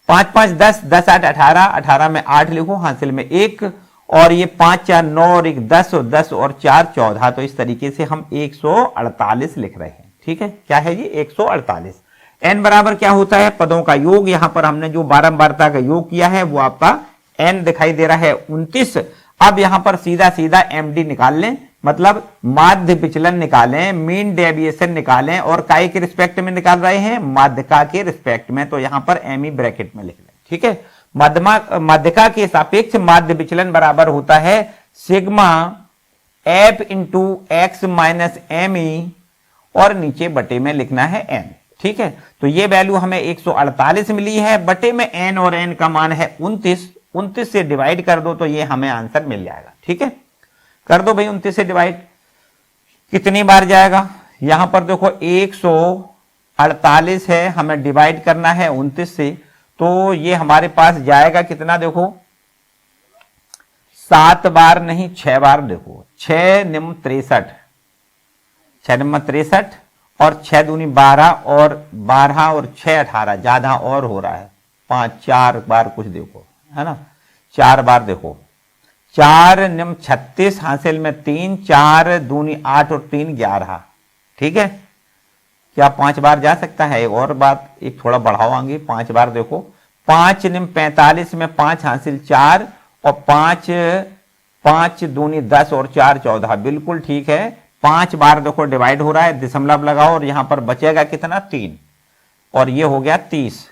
5 5 10, 10 8 18, 18 में 8 लिखो, हासिल में 1, और ये 5 4 9 और 1 10, और 10 और 4 14। तो इस तरीके से हम 148 लिख रहे हैं, ठीक है। क्या है ये 148। n बराबर क्या होता है, पदों का योग। यहां पर हमने जो बारंबारता का योग किया है वो आपका n दिखाई दे रहा है 29। अब यहां पर सीधा सीधा md निकाल लें, मतलब माध्य विचलन निकालें, मीन डेविएशन निकालें, और काय के रिस्पेक्ट में निकाल रहे हैं, माध्यिका के रिस्पेक्ट में। तो यहां पर एम ई ब्रैकेट में लिख लें, ठीक है। माध्यिका के सापेक्ष माध्य विचलन बराबर होता है sigma f into x minus M E, और नीचे बटे में लिखना है n, ठीक है। तो ये वैल्यू हमें 148 मिली है, बटे में n, और n का मान है 29। 29 से डिवाइड कर दो तो ये हमें आंसर मिल जाएगा, ठीक है। कर दो भाई 29 से डिवाइड, कितनी बार जाएगा, यहां पर देखो 148 है, हमें डिवाइड करना है 29 से, तो ये हमारे पास जाएगा कितना, देखो 7 बार नहीं 6 बार। देखो 6 निम 63, 6 निम 63, और 6 दूनी 12, और 12 और 6 18, ज्यादा और हो रहा है, 5 4 बार कुछ देखो, है ना, 4 बार देखो, 4 निम 36, हासिल में 3, 4 दूनी 8 और 3 11, ठीक है। क्या 5 बार जा सकता है, एक और बात, एक थोड़ा बढ़ाओ आगे, 5 बार देखो, 5 निम 45 में 5 हासिल 4, और 5 दूनी 10 और 4 14, बिल्कुल ठीक है। 5 बार देखो डिवाइड हो रहा है, दशमलव लगाओ, और यहां पर बचेगा कितना 3, और ये हो गया 30।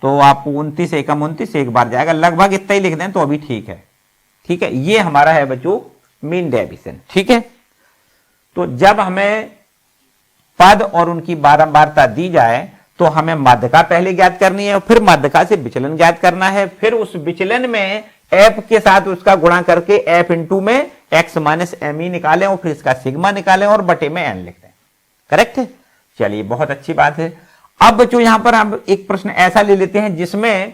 तो आपको 29 एकम 29 एक बार जाएगा, लगभग इतना ही लिख दें तो अभी ठीक है, ठीक है। ये हमारा है बच्चों मीन डेविएशन, ठीक है। तो जब हमें पद और उनकी बारंबारता दी जाए तो हमें माध्यिका पहले ज्ञात करनी है, और फिर माध्यिका से विचलन ज्ञात करना है, फिर उस विचलन में f के साथ उसका गुणा करके f इंटू में x माइनस एम ई निकालें, और फिर इसका सिग्मा निकालें, और बटे में n लिख दें, करेक्ट है। चलिए बहुत अच्छी बात है। अब बच्चों यहां पर हम एक प्रश्न ऐसा ले लेते हैं जिसमें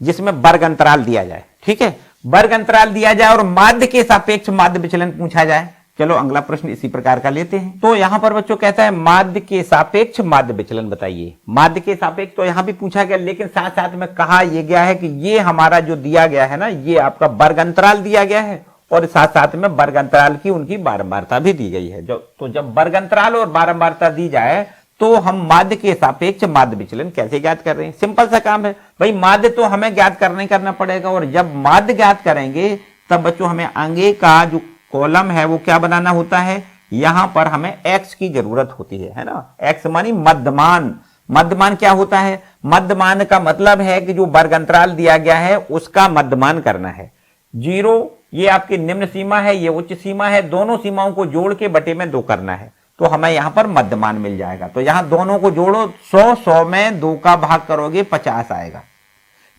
जिसमें वर्ग अंतराल दिया जाए। ठीक है, वर्ग अंतराल दिया जाए और माध्य के सापेक्ष माध्य विचलन पूछा जाए। चलो अगला प्रश्न इसी प्रकार का लेते हैं। तो यहां पर बच्चों कहता है माध्य के सापेक्ष माध्य विचलन बताइए। माध्य के सापेक्ष तो यहां भी पूछा गया, लेकिन साथ साथ में कहा यह गया है कि ये हमारा जो दिया गया है ना, ये आपका वर्ग अंतराल दिया गया है और साथ साथ में वर्ग अंतराल की उनकी बारंबारता भी दी गई है। तो जब वर्ग अंतराल और बारंबारता दी जाए तो हम माध्य के सापेक्ष माध्य विचलन कैसे ज्ञात कर रहे हैं। सिंपल सा काम है भाई, माध्य तो हमें ज्ञात करना पड़ेगा और जब माध्य ज्ञात करेंगे तब बच्चों हमें आगे का जो कॉलम है वो क्या बनाना होता है। यहां पर हमें x की जरूरत होती है ना। x मानी मध्यमान। मध्यमान क्या होता है, मध्यमान का मतलब है कि जो वर्ग अंतराल दिया गया है उसका मध्यमान करना है। 0 ये आपकी निम्न सीमा है, ये उच्च सीमा है, दोनों सीमाओं को जोड़ के बटे में 2 करना है तो हमें यहां पर मध्यमान मिल जाएगा। तो यहां दोनों को जोड़ो, 100 में 2 का भाग करोगे 50 आएगा।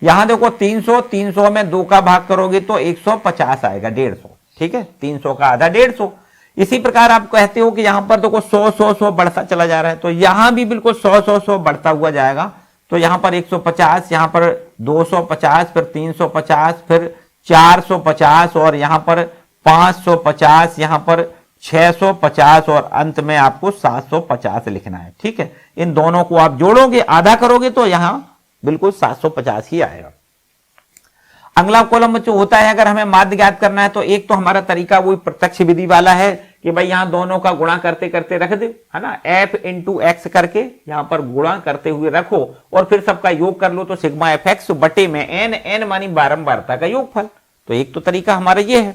यहां देखो 300 में 2 का भाग करोगे तो 150 आएगा, 150। ठीक है, 300 का आधा 150। इसी प्रकार आप कहते हो कि यहां पर देखो 100 बढ़ता चला जा रहा है, तो यहां भी बिल्कुल 100 बढ़ता हुआ जाएगा। तो यहां पर 150, यहां पर 250, फिर 350, फिर 450 और यहां पर 550, यहां पर 650 और अंत में आपको 750 लिखना है। ठीक है, इन दोनों को आप जोड़ोगे, आधा करोगे तो यहां बिल्कुल 750 ही आएगा। अगला कॉलम बच्चों होता है, अगर हमें माध्य ज्ञात करना है तो एक तो हमारा तरीका वही प्रत्यक्ष विधि वाला है कि भाई यहां दोनों का गुणा करते करते रख दे, है ना। f इंटू एक्स करके यहां पर गुणा करते हुए रखो और फिर सबका योग कर लो तो सिग्मा एफ एक्स बटे में n मानी बारंबारता का योगफल। तो एक तो तरीका हमारा ये है।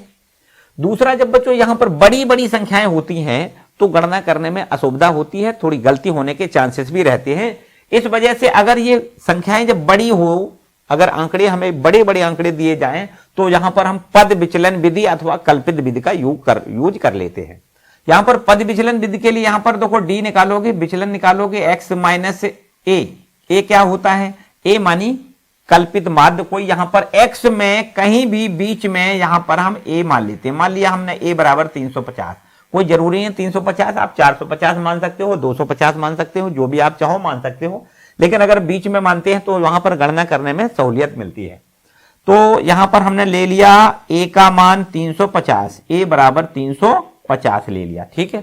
दूसरा, जब बच्चों यहां पर बड़ी बड़ी संख्याएं होती हैं तो गणना करने में असुविधा होती है, थोड़ी गलती होने के चांसेस भी रहते हैं। इस वजह से अगर ये संख्याएं जब बड़ी हो, अगर आंकड़े हमें बड़े बड़े आंकड़े दिए जाएं तो यहां पर हम पद विचलन विधि अथवा कल्पित विधि का यूज कर लेते हैं। यहां पर पद विचलन विधि के लिए यहां पर देखो डी निकालोगे, विचलन निकालोगे x माइनस ए क्या होता है, a मानी कल्पित माध्य। कोई यहां पर x में कहीं भी बीच में यहां पर हम a मान लेते हैं। मान लिया हमने a बराबर 350, कोई जरूरी है 350, आप 450 मान सकते हो, 250 मान सकते हो, जो भी आप चाहो मान सकते हो, लेकिन अगर बीच में मानते हैं तो वहां पर गणना करने में सहूलियत मिलती है। तो यहां पर हमने ले लिया a का मान 350, a बराबर 350 ले लिया। ठीक है,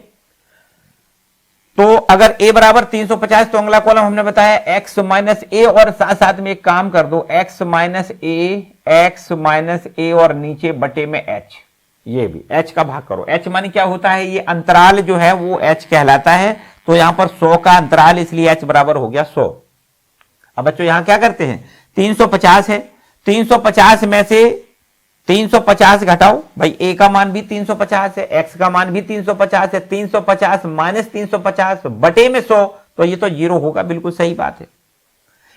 तो अगर a बराबर 350 तो अगला कॉलम हमने बताया x माइनस ए और साथ साथ में एक काम कर दो, x माइनस ए और नीचे बटे में h, ये भी h का भाग करो। h मानी क्या होता है, ये अंतराल जो है वो h कहलाता है। तो यहां पर 100 का अंतराल, इसलिए h बराबर हो गया 100। अब बच्चों यहां क्या करते हैं, 350 है, 350 में से 350 घटाओ, भाई a का मान भी 350 है, x का मान भी 350 है, 350 माइनस 350 बटे में 100, तो ये तो 0 होगा, बिल्कुल सही बात है।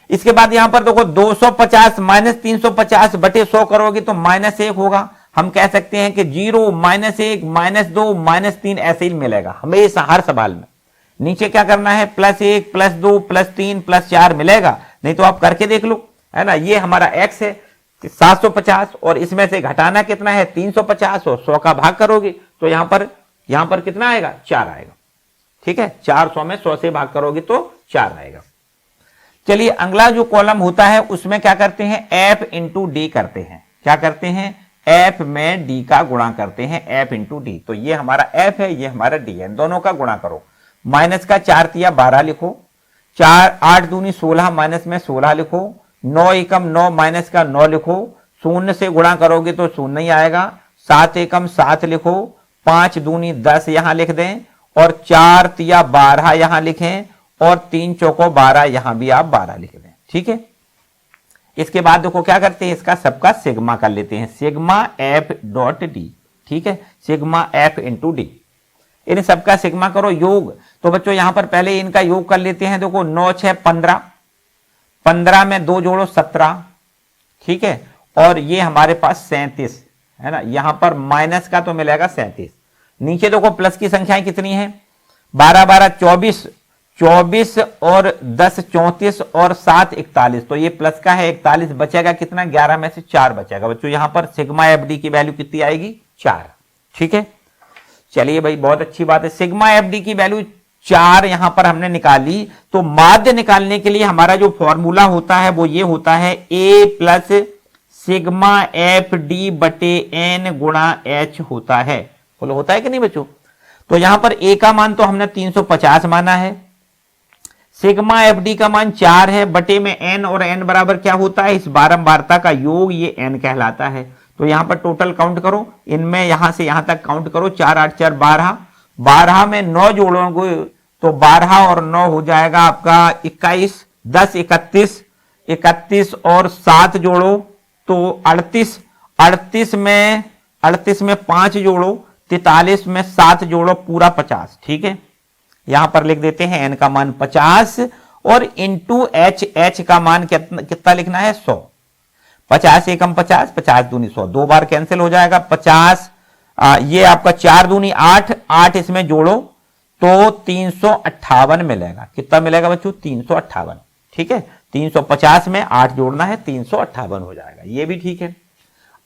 इसके बाद यहां पर देखो 250 माइनस 350 बटे 100 करोगे तो माइनस 1 होगा। हम कह सकते हैं कि 0 माइनस 1 माइनस 2 माइनस 3 ऐसे ही मिलेगा हमेशा हर सवाल में। नीचे क्या करना है, +1 +2 +3 +4 मिलेगा, नहीं तो आप करके देख लो, है ना। ये हमारा x है 750 और इसमें से घटाना कितना है 350 और 100 का भाग करोगे तो यहां पर कितना आएगा, 4 आएगा। ठीक है, 400 में 100 से भाग करोगे तो 4 आएगा। चलिए अगला जो कॉलम होता है उसमें क्या करते हैं, f इंटू डी करते हैं। क्या करते हैं, f में d का गुणा करते हैं, f इंटू डी। तो ये हमारा f है, ये हमारा d है, दोनों का गुणा करो। माइनस का 4 तिया 12 लिखो, 4 8 दूनी 16 माइनस में 16 लिखो, 9 एकम 9 माइनस का 9 लिखो, 0 से गुणा करोगे तो 0 ही आएगा, 7 एकम 7 लिखो, 5 दूनी 10 यहां लिख दें और 4 तिया 12 यहां लिखें और 3 चौको 12 यहां भी आप 12 लिख दें। ठीक है, इसके बाद देखो क्या करते हैं, इसका सबका सिग्मा कर लेते हैं, सिग्मा एफ डॉट डी। ठीक है, सिग्मा एफ इंटू डी, इन सबका सिग्मा करो योग। तो बच्चों यहां पर पहले इनका योग कर लेते हैं। देखो 9 6 15, 15 में 2 जोड़ो 17। ठीक है, और ये हमारे पास 37 है ना, यहां पर माइनस का तो मिलेगा 37। नीचे देखो प्लस की संख्याएं कितनी है, 12 12 24, 24 और 10 34 और 7 41। तो ये प्लस का है, 41 बचेगा कितना, 11 में से 4 बचेगा। बच्चों यहां पर सिग्मा एफ डी की वैल्यू कितनी आएगी, 4। ठीक है, चलिए भाई बहुत अच्छी बात है, सिग्मा एफ डी की वैल्यू 4 यहां पर हमने निकाली। तो माध्य निकालने के लिए हमारा जो फॉर्मूला होता है वो ये होता है a plus sigma F D बटे एन गुणा एच होता है। बोलो होता है कि नहीं बच्चों? तो यहां पर a का मान तो हमने 350 माना है, सिग्मा एफ डी का मान 4 है, बटे में n, और n बराबर क्या होता है? इस बारंबारता का योग, ये n कहलाता है। तो यहां पर टोटल काउंट करो, इनमें यहां से यहां तक काउंट करो, 4 8 4 12, 12 में 9 जोड़ोगे तो 12 और 9 हो जाएगा आपका 21, 10 31, 31 और 7 जोड़ो तो 38, 38 में 5 जोड़ो 43, में 7 जोड़ो पूरा 50। ठीक है, यहां पर लिख देते हैं n का मान 50 और इंटू h का मान कितना लिखना है? 100। 50 एकम 50, 50 दूनी 100, 2 बार कैंसिल हो जाएगा। 50 ये आपका 4 दूनी 8, 8 इसमें जोड़ो तो 358 मिलेगा। कितना मिलेगा बच्चों? 358। ठीक है, 350 में 8 जोड़ना है, 358 हो जाएगा। ये भी ठीक है।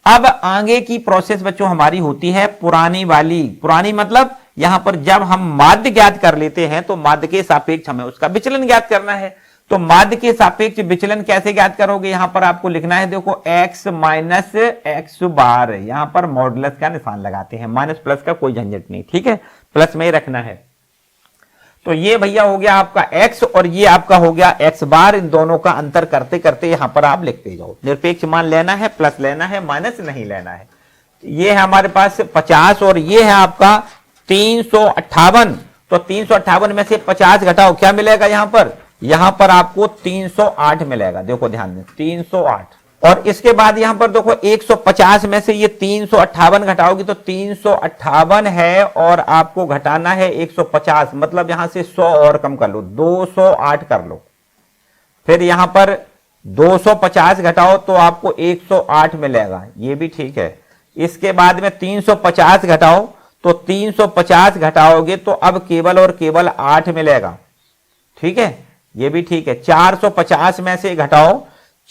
अब आगे की प्रोसेस बच्चों हमारी होती है पुरानी वाली। पुरानी मतलब यहां पर जब हम माध्य ज्ञात कर लेते हैं तो माध्य के सापेक्ष हमें उसका विचलन ज्ञात करना है। तो माध्य के सापेक्ष विचलन कैसे ज्ञात करोगे? यहां पर आपको लिखना है, देखो x माइनस एक्स बार, यहां पर मॉडुलस का निशान लगाते हैं, माइनस प्लस का कोई झंझट नहीं। ठीक है, प्लस में ही रखना है। तो ये भैया हो गया आपका x और ये आपका हो गया x बार। इन दोनों का अंतर करते करते यहां पर आप लिखते जाओ। निरपेक्ष मान लेना है, प्लस लेना है, माइनस नहीं लेना है। ये है हमारे पास 50 और ये है आपका 358। तो 358 में से 50 घटाओ, क्या मिलेगा यहां पर? यहां पर आपको 308 मिलेगा। देखो ध्यान दें, 308। और इसके बाद यहां पर देखो 150 में से ये 358 घटाओगी तो 358 है और आपको घटाना है 150, मतलब यहां से 100 और कम कर लो, 208 कर लो। फिर यहां पर 250 घटाओ तो आपको 108 मिलेगा, ये भी ठीक है। इसके बाद में 350 घटाओ तो 350 घटाओगे तो अब केवल और केवल 8 मिलेगा। ठीक है, ये भी ठीक है। 450 में से घटाओ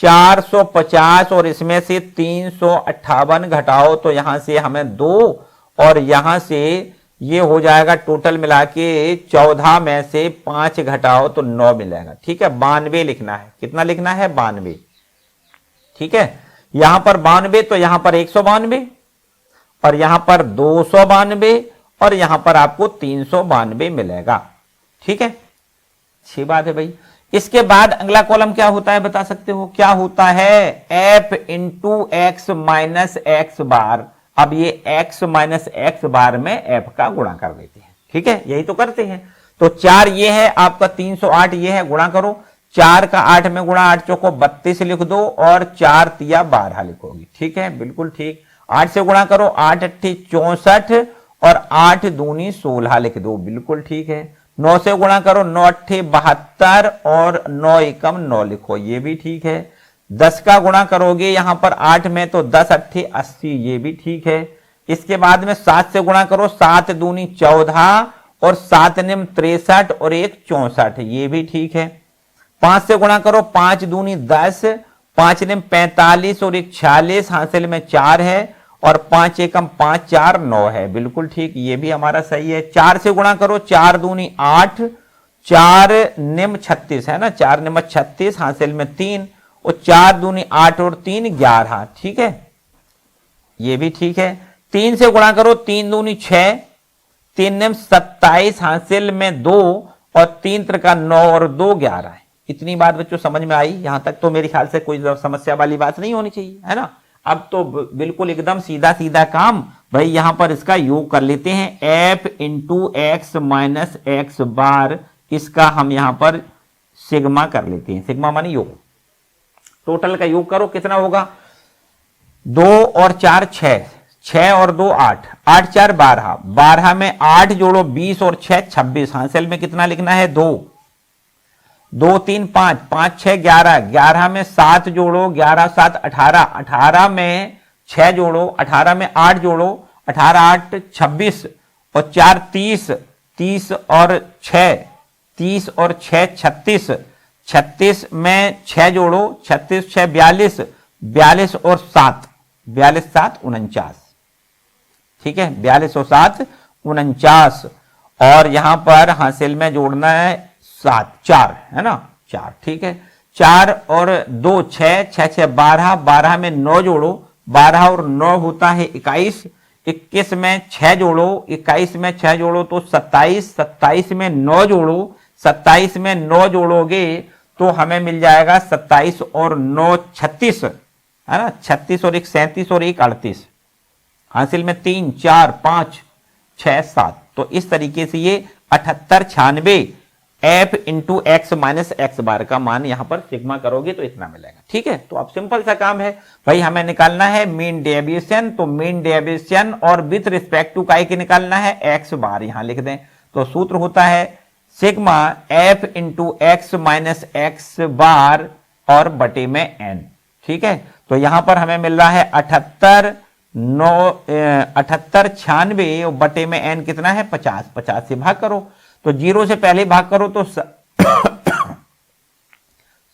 450 और इसमें से 358 घटाओ तो यहां से हमें 2 और यहां से ये हो जाएगा टोटल मिला के 14 में से 5 घटाओ तो 9 मिलेगा। ठीक है, 92 लिखना है। कितना लिखना है? 92। ठीक है, यहां पर 92 तो यहां पर 192 और यहां पर 292 और यहां पर आपको 392 मिलेगा। ठीक है, अच्छी बात है भाई। इसके बाद अगला कॉलम क्या होता है बता सकते हो? क्या होता है? f into x minus x bar. अब ये x माइनस एक्स बार में f का गुणा कर देते हैं। ठीक है, यही तो करते हैं। तो 4 ये है आपका, 308 ये है, गुणा करो। 4 का 8 में गुणा, 8 चौको 32 लिख दो और 4 तिया 12 लिखोगी। ठीक है, बिल्कुल ठीक। 8 से गुणा करो, 8 अट्ठी 64 और 8 दूनी 16 लिख दो, बिल्कुल ठीक है। 9 से गुणा करो, 9 अट्ठे 72 और 9 एकम 9 लिखो, ये भी ठीक है। 10 का गुणा करोगे यहां पर 8 में तो 10 अट्ठे 80, ये भी ठीक है। इसके बाद में 7 से गुणा करो, 7 दूनी 14 और 7 निम 63 और 1 64, ये भी ठीक है। 5 से गुणा करो, 5 दूनी 10, 5 निम 45 और 1 46, हासिल में 4 है और 5 एकम 5 4 9 है, बिल्कुल ठीक, ये भी हमारा सही है। 4 से गुणा करो, 4 दूनी 8, 4 निम 36 है ना, 4 निम 36, हासिल में 3 और 4 दूनी 8 और 3 11, ठीक है, ये भी ठीक है। 3 से गुणा करो, 3 दूनी 6, 3 निम 27, हासिल में 2 और 3 त्रिका 9 और 2 11 है। इतनी बात बच्चों समझ में आई? यहां तक तो मेरे ख्याल से कोई समस्या वाली बात नहीं होनी चाहिए, है ना। अब तो बिल्कुल एकदम सीधा सीधा काम भाई, यहां पर इसका योग कर लेते हैं। f into x minus x bar, इसका हम यहां पर सिग्मा कर लेते हैं। सिग्मा मानी योग, टोटल का योग करो, कितना होगा? 2 और 4 6, 6 और 2 8, 8 4 12, 12 में 8 जोड़ो 20 और 6 26, हासिल में कितना लिखना है? 2 2 3 5, 5 6 11, 11 में 7 जोड़ो, 11 7 18, 18 में 6 जोड़ो, 18 में 8 जोड़ो, 18 8 26 और 4 30, 30 और 6, 30 और 6 36, 36 में 6 जोड़ो, 36 6 42, 42 और 7, 42 7 49, ठीक है, 42 और 7 49 और यहां पर हासिल में जोड़ना है 7, 4 है ना, 4, ठीक है। 4 और 2 6, 6 6 12, 12 में 9 जोड़ो, 12 और 9 होता है 21, 21 में 6 जोड़ो, 21 में 6 जोड़ो तो 27, 27 में 9 जोड़ो, 27 में 9 जोड़ोगे तो हमें मिल जाएगा 27 और 9 36 है ना, 36 और 1 37 और 1 38, हासिल में 3 4 5 6 7। तो इस तरीके से ये 78 96 f into x minus x bar का मान यहां पर सिग्मा करोगे तो इतना मिलेगा, ठीक है। तो अब सिंपल सा काम है भाई, हमें निकालना है मीन डेविएशन, तो मीन डेविएशन और विथ रिस्पेक्ट टू काय के निकालना है एक्स बार, यहां लिख दें। तो सूत्र होता है sigma F into x minus x bar और बटे में एन, ठीक है। तो यहां पर हमें मिल रहा है 78 96 और बटे में एन कितना है 50, 50 से भाग करो, तो 0 से पहले भाग करो तो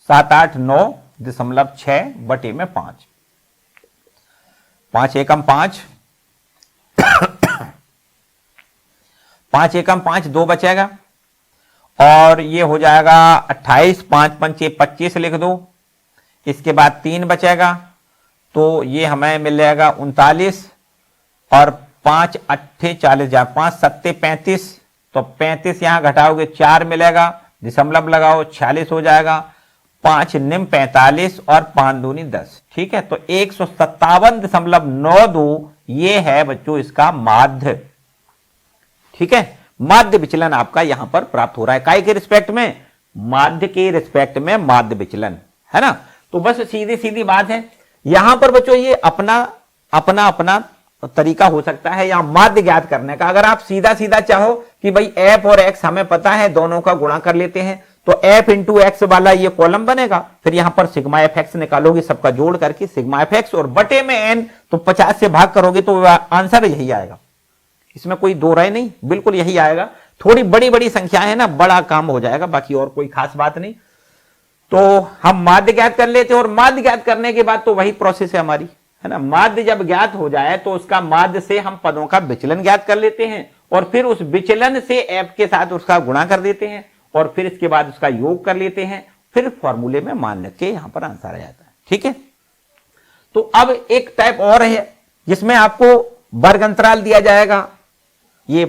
789.6 बटे में 5, 5 एकम 5, 5 एकम 5, 2 बचेगा और ये हो जाएगा 28, 5 पंचे 25 लिख दो, इसके बाद 3 बचेगा तो ये हमें मिल जाएगा 39 और 5 8 40, 5 7 35, तो 35 यहां घटाओगे 4 मिलेगा, दशमलव लगाओ 46 हो जाएगा, 5 निम 45 और 5 दूनी 10, ठीक है। तो 157.92 ये है बच्चों इसका माध्य, ठीक है। माध्य विचलन आपका यहां पर प्राप्त हो रहा है, काय के रिस्पेक्ट में, माध्य के रिस्पेक्ट में माध्य विचलन, है ना। तो बस सीधी सीधी बात है, यहां पर बच्चों ये अपना अपना अपना तरीका हो सकता है यहां माध्य ज्ञात करने का। अगर आप सीधा सीधा चाहो कि भाई एफ और एक्स हमें पता है, दोनों का गुणा कर लेते हैं, तो एफ इंटू एक्स वाला ये कॉलम बनेगा, फिर यहां पर सिग्मा एफ एक्स निकालोगे, सबका जोड़ करके सिग्मा एफ एक्स और बटे में एन, तो 50 से भाग करोगे तो आंसर यही आएगा, इसमें कोई दो राय नहीं, बिल्कुल यही आएगा। थोड़ी बड़ी बड़ी संख्या है ना, बड़ा काम हो जाएगा, बाकी और कोई खास बात नहीं। तो हम माध्य ज्ञात कर लेते हैं और माध्य ज्ञात करने के बाद तो वही प्रोसेस है हमारी, है ना। माध्य जब ज्ञात हो जाए तो उसका माध्य से हम पदों का विचलन ज्ञात कर लेते हैं और फिर उस विचलन से एफ के साथ उसका गुणा कर देते हैं और फिर इसके बाद उसका योग कर लेते हैं, फिर फॉर्मूले में मान लग के यहां पर आंसर आ जाता है, ठीक है। तो अब एक टाइप और है जिसमें आपको वर्ग अंतराल दिया जाएगा, ये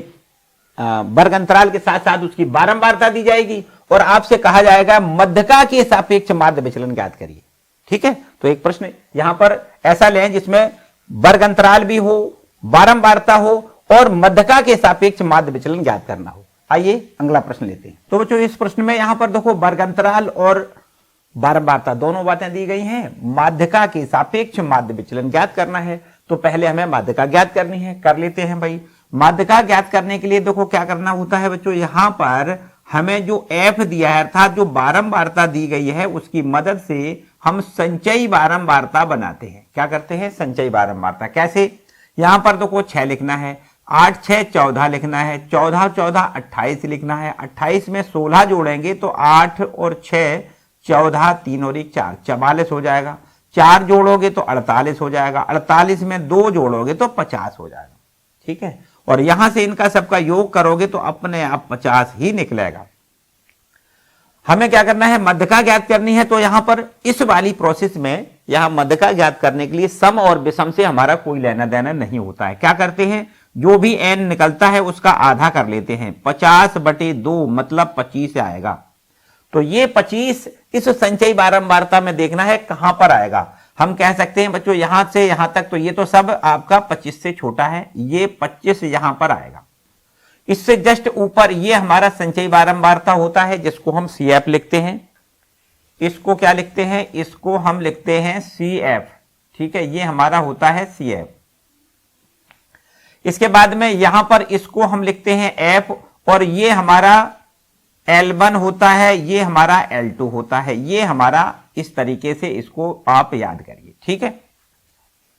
वर्ग अंतराल के साथ साथ उसकी बारंबारता दी जाएगी और आपसे कहा जाएगा मध्यका के सापेक्ष माध्य विचलन ज्ञात करिए, ठीक है। तो एक प्रश्न यहां पर ऐसा लें जिसमें वर्ग अंतराल भी हो, बारंबारता हो और मध्यका के सापेक्ष माध्य विचलन ज्ञात करना हो। आइए अगला प्रश्न लेते हैं। तो बच्चों इस प्रश्न में यहां पर देखो वर्ग अंतराल और बारंबारता दोनों बातें दी गई हैं, माध्यका के सापेक्ष माध्य विचलन ज्ञात करना है। तो पहले हमें माध्यका ज्ञात करनी है, कर लेते हैं भाई। माध्यका ज्ञात करने के लिए देखो क्या करना होता है बच्चों, यहां पर हमें जो एफ दिया है अर्थात जो बारंबारता दी गई है उसकी मदद से हम संचयी बारंबारता बनाते हैं। क्या करते हैं, संचयी बारंबारता। कैसे, यहां पर देखो 6 लिखना है, 8 6 14 लिखना है, 14 14 28 लिखना है, 28 में 16 जोड़ेंगे तो 8 और 6 14, 3 और 1 4, 44 हो जाएगा। 4 जोड़ोगे तो 48 हो जाएगा, 48 में 2 जोड़ोगे तो 50 हो जाएगा, ठीक है। और यहां से इनका सबका योग करोगे तो अपने आप 50 ही निकलेगा। हमें क्या करना है, मध्यका ज्ञात करनी है। तो यहां पर इस वाली प्रोसेस में यहां मध्यका ज्ञात करने के लिए सम और विषम से हमारा कोई लेना देना नहीं होता है। क्या करते हैं, जो भी n निकलता है उसका आधा कर लेते हैं, 50/2 मतलब 25 आएगा। तो ये 25 इस संचयी बारंबारता में देखना है कहां पर आएगा। हम कह सकते हैं बच्चों यहां से यहां तक तो ये तो सब आपका 25 से छोटा है, ये 25 यहां पर आएगा। इससे जस्ट ऊपर ये हमारा संचयी बारंबारता होता है जिसको हम CF लिखते हैं। इसको क्या लिखते हैं, इसको हम लिखते हैं CF, ठीक है। ये हमारा होता है CF। इसके बाद में यहां पर इसको हम लिखते हैं F और ये हमारा L1 होता है, ये हमारा L2 होता है। ये हमारा इस तरीके से इसको आप याद करिए, ठीक है।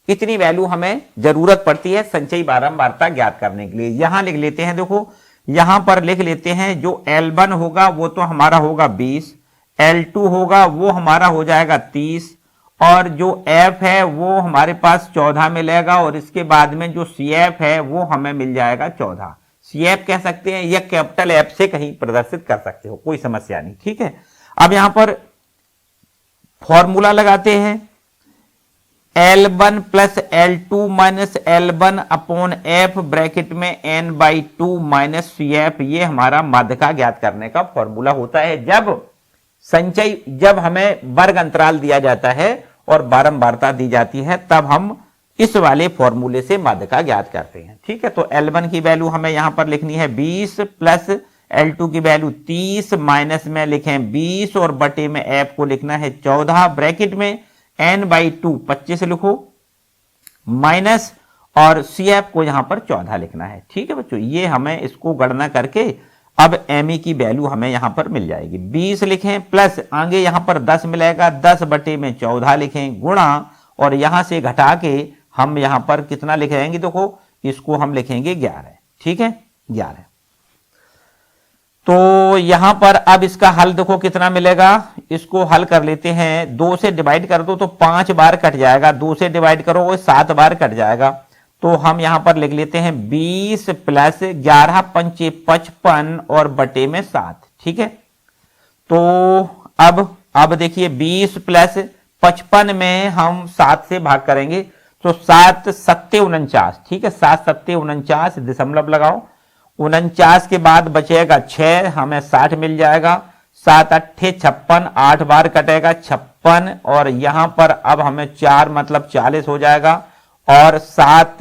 इतनी वैल्यू हमें जरूरत पड़ती है संचयी बारंबारता ज्ञात करने के लिए। यहां लिख लेते हैं, देखो यहां पर लिख लेते हैं, जो L1 होगा वो तो हमारा होगा 20, L2 होगा वो हमारा हो जाएगा 30 और जो F है वो हमारे पास 14 मिलेगा और इसके बाद में जो CF है वो हमें मिल जाएगा 14। CF कह सकते हैं या कैपिटल F से कहीं प्रदर्शित कर सकते हो, कोई समस्या नहीं। ठीक है, अब यहां पर फॉर्मूला लगाते हैं, L1 plus L2 minus L1 upon F bracket में N/2 माइनस CF, ये हमारा माध्यिका ज्ञात करने का फॉर्मूला होता है। जब हमें वर्ग अंतराल दिया जाता है और बारंबारता दी जाती है, तब हम इस वाले फॉर्मूले से माध्यिका ज्ञात करते हैं। ठीक है, तो L1 की वैल्यू हमें यहां पर लिखनी है 20 प्लस L2 की वैल्यू 30 माइनस में लिखें 20 और बटे में F को लिखना है 14 ब्रैकेट में N/2 25 लिखो माइनस और CF को यहां पर 14 लिखना है। ठीक है बच्चों, ये हमें इसको गणना करके अब ME की वैल्यू हमें यहां पर मिल जाएगी। 20 लिखें प्लस आगे यहां पर 10 मिलेगा, 10 बटे में 14 लिखें गुणा और यहां से घटा के हम यहां पर कितना लिख जाएंगे, देखो इसको हम लिखेंगे 11। ठीक है, 11। तो यहां पर अब इसका हल देखो कितना मिलेगा, इसको हल कर लेते हैं। 2 से डिवाइड कर दो तो 5 बार कट जाएगा, 2 से डिवाइड करो वो 7 बार कट जाएगा। तो हम यहां पर लिख लेते हैं 20 प्लस 11 पंचे 55 और बटे में 7। ठीक है, तो अब देखिए 20 प्लस 55 में हम 7 से भाग करेंगे तो 7 सत्ते 49। ठीक है, 7 सत्ते 49, दशमलव लगाओ, 49 के बाद बचेगा 6, हमें 60 मिल जाएगा। 7 अट्ठे 56, 8 बार कटेगा 56 और यहां पर अब हमें 4 मतलब 40 हो जाएगा और 7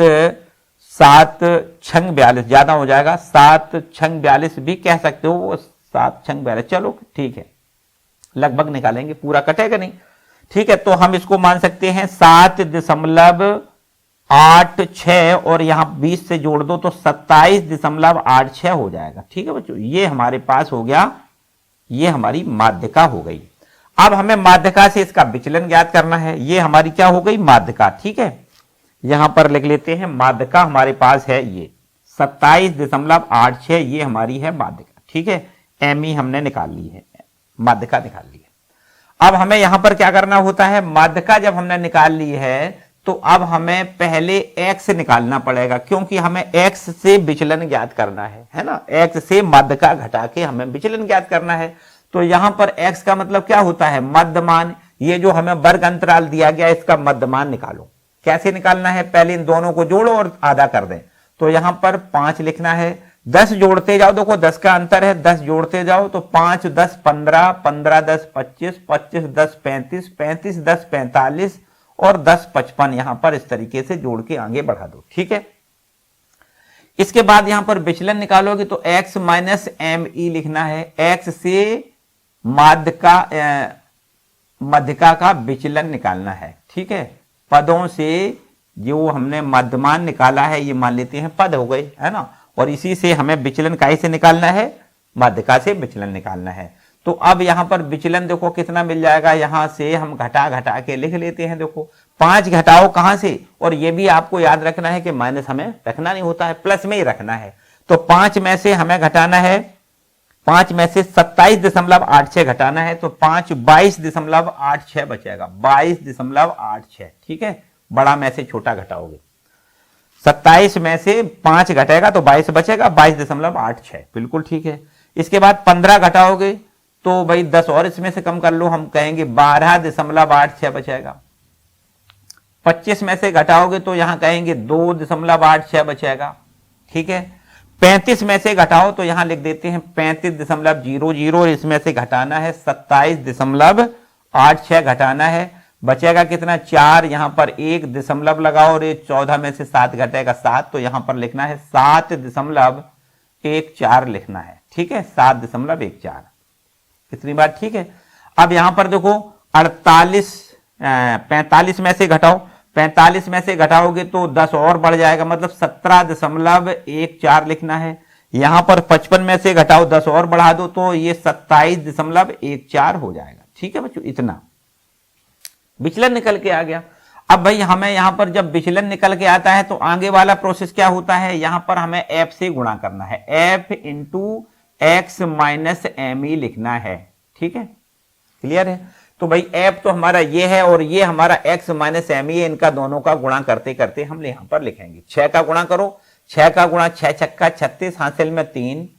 छंग 42 ज्यादा हो जाएगा, 7 छंग 42 भी कह सकते हो, 7 छंग 42। चलो ठीक है, लगभग निकालेंगे, पूरा कटेगा नहीं। ठीक है, तो हम इसको मान सकते हैं 7.86 और यहां 20 से जोड़ दो तो 27.86 हो जाएगा। ठीक है बच्चों, ये हमारे पास हो गया, ये हमारी माध्यिका हो गई। अब हमें माध्यिका से इसका विचलन ज्ञात करना है, ये हमारी क्या हो गई, माध्यिका। ठीक है, यहां पर लिख लेते हैं माध्यिका हमारे पास है ये 27.86, ये हमारी है माध्यिका। ठीक है, ME हमने निकाल ली है, माध्यिका निकाल ली है। अब हमें यहां पर क्या करना होता है, माध्यिका जब हमने निकाल ली है तो अब हमें पहले x निकालना पड़ेगा, क्योंकि हमें x से विचलन ज्ञात करना है ना। x से माध्यिका घटा के हमें विचलन ज्ञात करना है। तो यहां पर x का मतलब क्या होता है, मध्यमान। ये जो हमें वर्ग अंतराल दिया गया इसका मध्यमान निकालो। कैसे निकालना है, पहले इन दोनों को जोड़ो और आधा कर दें। तो यहां पर 5 लिखना है, 10 जोड़ते जाओ, देखो 10 का अंतर है, 10 जोड़ते जाओ तो 5 10 15, 15 10 25, 25 10 35, 35 10 45 और 10 55, यहां पर इस तरीके से जोड़ के आगे बढ़ा दो। ठीक है, इसके बाद यहां पर विचलन निकालोगे तो x माइनस ME लिखना है। x से माध्यिका का विचलन निकालना है। ठीक है, पदों से जो हमने मध्यमान निकाला है ये मान लेते हैं पद हो गए, है ना। और इसी से हमें विचलन काहे से निकालना है, माध्यिका से विचलन निकालना है। तो अब यहां पर विचलन देखो कितना मिल जाएगा, यहां से हम घटा के लिख लेते हैं। देखो 5 घटाओ कहां से, और ये भी आपको याद रखना है कि माइनस हमें रखना नहीं होता है, प्लस में ही रखना है। तो 5 में से हमें घटाना है, 5 में से 27.86 घटाना है तो 5 22.86 बचेगा, 22.86। ठीक है, बड़ा में से छोटा घटाओगे, 27 में से 5 घटेगा तो 22 बचेगा, 22.86 बिल्कुल ठीक है। इसके बाद 15 घटाओगे तो भाई 10 और इसमें से कम कर लो, हम कहेंगे 12.86 बचेगा। 25 में से घटाओगे तो यहां कहेंगे 2.86 बचेगा। ठीक है, 35 में से घटाओ तो यहां लिख देते हैं 35.00, इसमें से घटाना है 27.86 घटाना है, बचेगा कितना 4, यहां पर 1 दशमलव लगाओ और ये 14 में से 7 घटेगा 7, तो यहां पर लिखना है 7.14 लिखना है। ठीक है, 7.14 कितनी बार। ठीक है, अब यहां पर देखो 45 में से घटाओ, 45 में से घटाओगे तो 10 और बढ़ जाएगा, मतलब 17.14 लिखना है। यहां पर 55 में से घटाओ, 10 और बढ़ा दो तो ये 27.14 हो जाएगा। ठीक है बच्चों, इतना विचलन निकल के आ गया। अब भाई हमें यहां पर जब विचलन निकल के आता है तो आगे वाला प्रोसेस क्या होता है, यहां पर हमें f से गुणा करना है, f into x minus ME लिखना है। ठीक है, क्लियर है। तो भाई f तो हमारा ये है और ये हमारा x माइनस ME है, इनका दोनों का गुणा करते करते हम यहां पर लिखेंगे। 6 का गुणा करो, 6 का गुणा 6 छक्का 36, हासिल में 3,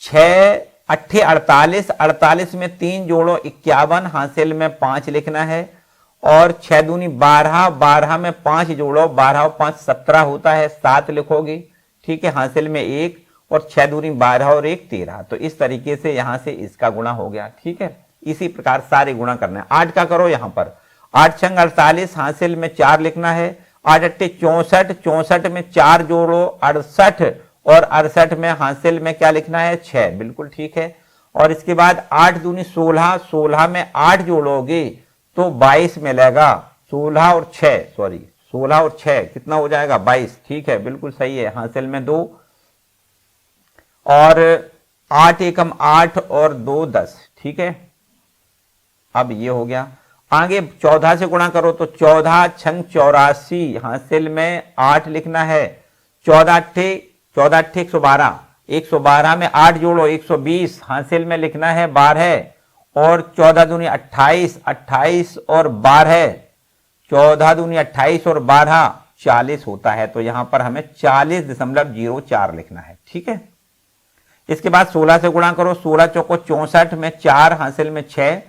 6 अट्ठे 48, 48 में 3 जोड़ो 51, हासिल में 5 लिखना है। और 6 दूनी 12, 12 में 5 जोड़ो 12 और 5 17 होता है, 7 लिखोगे, ठीक है, हासिल में 1, और 6 दूनी 12 और 1 13। तो इस तरीके से यहां से इसका गुणा हो गया, ठीक है। इसी प्रकार सारे गुणा करना है। 8 का करो यहां पर, 8 छंग 48, हासिल में 4 लिखना है। 8 अट्ठे 64, 64 में 4 जोड़ो 68, और 68 में हासिल में क्या लिखना है 6, बिल्कुल ठीक है। और इसके बाद 8 दूनी 16, 16 में 8 जोड़ोगे तो 22 मिलेगा। 16 और 6 सॉरी 16 और 6 कितना हो जाएगा 22, ठीक है, बिल्कुल सही है, हासिल में 2। और 8 एकम 8 और 2 10, ठीक है। अब ये हो गया। आगे 14 से गुणा करो तो 14 छंग 84, हासिल में 8 लिखना है। 14 अट्ठे 112, 112 में 8 जोड़ो 120, हासिल में लिखना है 12। और 14 दूनी 28, 28 और 12, 14 दूनी 28 और 12 40 होता है। तो यहां पर हमें 40.04 लिखना है, ठीक है। इसके बाद 16 से गुणा करो, 16 चौको 64 में 4, हासिल में 6,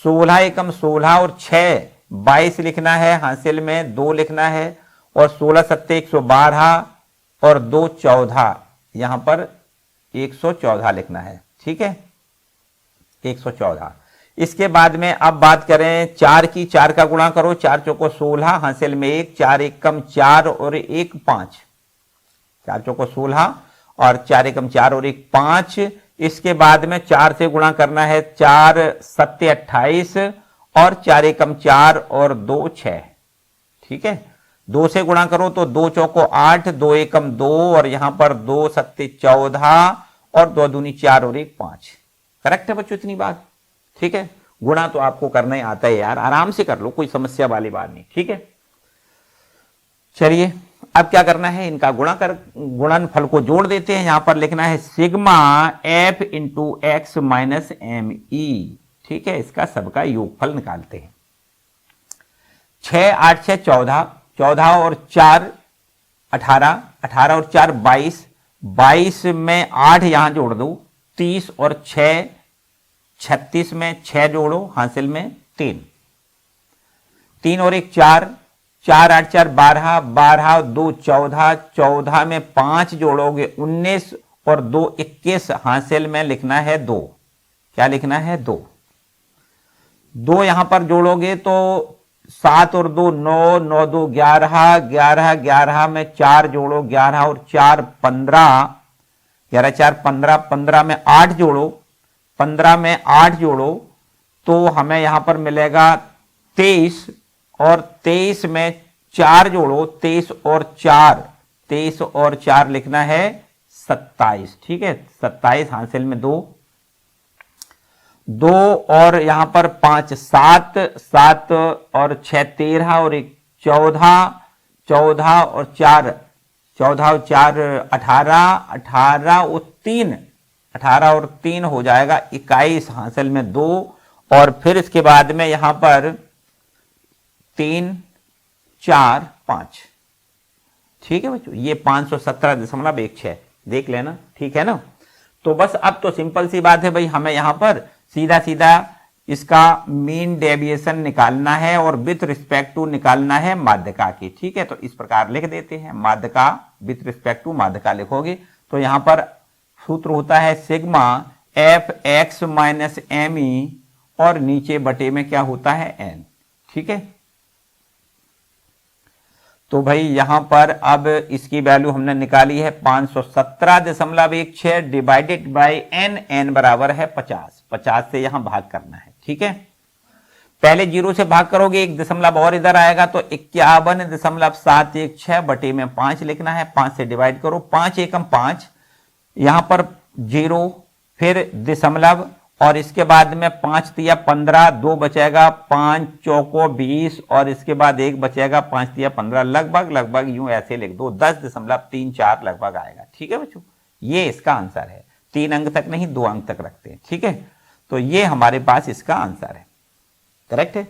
16 एकम 16 और 6 22 लिखना है, हासिल में 2 लिखना है। और 16 सत्ते 112 और 2 14, यहां पर 114 लिखना है, ठीक है, 114। इसके बाद में अब बात करें 4 की, 4 का गुणा करो, 4 चौको 16, हासिल में 1, 4 एकम 4 और 1 5, 4 चौको 16 और 4 एकम 4 और 1 5। इसके बाद में 4 से गुणा करना है, 4 सत्ते 28 और 4 एकम 4 और 2 6, ठीक है। 2 से गुणा करो तो 2 चौको 8, 2 एकम 2 और यहां पर 2 सत्ते 14 और 2 दूनी 4 और 1 5। करेक्ट है बच्चों इतनी बात, ठीक है। गुणा तो आपको करना ही आता है यार, आराम से कर लो, कोई समस्या वाली बात नहीं, ठीक है। चलिए अब क्या करना है, इनका गुणनफल को जोड़ देते हैं। यहां पर लिखना है sigma F into x minus M E, ठीक है। इसका सबका योगफल निकालते हैं। 6 8 6 14, 14 और 4 18, 18 और 4 22, 22 में 8 यहां जोड़ दो 30 और 6 36 में 6 जोड़ो, हासिल में 3, 3 और 1 4, 4 8 4 12, 12 2 14, 14 में 5 जोड़ोगे 19 और 2 21, हासिल में लिखना है 2, क्या लिखना है 2। 2 यहां पर जोड़ोगे तो 7 और 2 9, 9 2 11, 11 11 में 4 जोड़ो 11 और 4 15, 11 4 15, 15 में 8 जोड़ो, 15 में 8 जोड़ो तो हमें यहां पर मिलेगा 23, और 23 में 4 जोड़ो 23 और 4, 23 और 4 लिखना है 27, ठीक है, 27, हासिल में 2, 2 और यहां पर 5 7, 7 और 6 13 और 1 14, 14 और 4, 14 और 4 18, 18 और 3, 18 और 3 हो जाएगा 21, हासिल में 2। और फिर इसके बाद में यहां पर 3 4 5, ठीक है बच्चों, ये 517.16 देख लेना, ठीक है ना। तो बस अब तो सिंपल सी बात है भाई, हमें यहां पर सीधा सीधा इसका मीन डेविएशन निकालना है और विथ रिस्पेक्ट टू निकालना है माध्यिका की, ठीक है। तो इस प्रकार लिख देते हैं, माध्यिका विथ रिस्पेक्ट टू माध्यिका लिखोगे तो यहां पर सूत्र होता है sigma F x minus M E, और नीचे बटे में क्या होता है एन, ठीक है। तो भाई यहां पर अब इसकी वैल्यू हमने निकाली है 517.16 डिवाइडेड बाय एन, एन बराबर है 50, 50 से यहां भाग करना है, ठीक है। पहले 0 से भाग करोगे 1 दशमलव और इधर आएगा तो 51.716 बटे में 5 लिखना है। 5 से डिवाइड करो, 5 एकम 5, यहां पर 0 फिर दशमलव और इसके बाद में 5 तिया 15, 2 बचेगा, 5 चौको 20 और इसके बाद 1 बचेगा, 5 तिया 15, लगभग यूं ऐसे लिख दो 10.34 लगभग आएगा, ठीक है बच्चों। ये इसका आंसर है, 3 अंक तक नहीं 2 अंक तक रखते हैं, ठीक है। तो ये हमारे पास इसका आंसर है, करेक्ट है।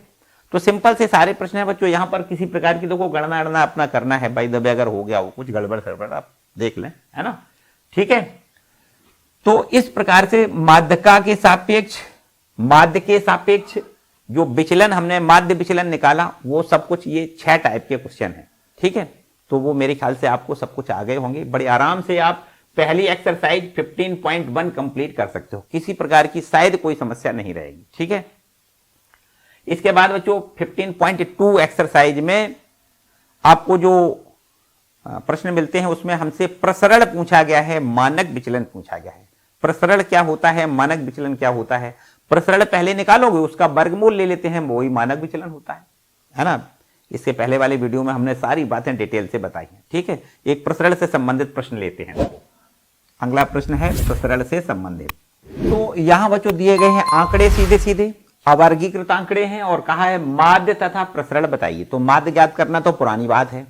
तो सिंपल से सारे प्रश्न है बच्चों, यहां पर किसी प्रकार की देखो गणना अपना करना है, बाई द वे अगर हो गया हो कुछ गड़बड़ सड़बड़ आप देख लें, है ना। ठीक है, तो इस प्रकार से माध्यका के सापेक्ष, माध्य के सापेक्ष जो विचलन हमने माध्य विचलन निकाला, वो सब कुछ ये 6 टाइप के क्वेश्चन है। ठीक है, तो वो मेरे ख्याल से आपको सब कुछ आ गए होंगे। बड़े आराम से आप पहली एक्सरसाइज 15.1 कंप्लीट कर सकते हो, किसी प्रकार की शायद कोई समस्या नहीं रहेगी। ठीक है, इसके बाद बच्चों 15.2 एक्सरसाइज में आपको जो प्रश्न मिलते हैं उसमें हमसे प्रसरण पूछा गया है, मानक विचलन पूछा गया है। प्रसरण क्या होता है, मानक विचलन क्या होता है। प्रसरण पहले निकालोगे, उसका वर्गमूल ले लेते हैं, वही मानक विचलन होता है ना। इससे पहले वाले वीडियो में हमने सारी बातें डिटेल से बताई हैं। ठीक है, एक प्रसरण से संबंधित प्रश्न लेते हैं। अगला प्रश्न है प्रसरण से संबंधित। तो यहां बच्चों दिए गए हैं आंकड़े, सीधे सीधे अवर्गीकृत आंकड़े हैं और कहा है माध्य तथा प्रसरण बताइए। तो माध्य ज्ञात करना तो पुरानी बात है,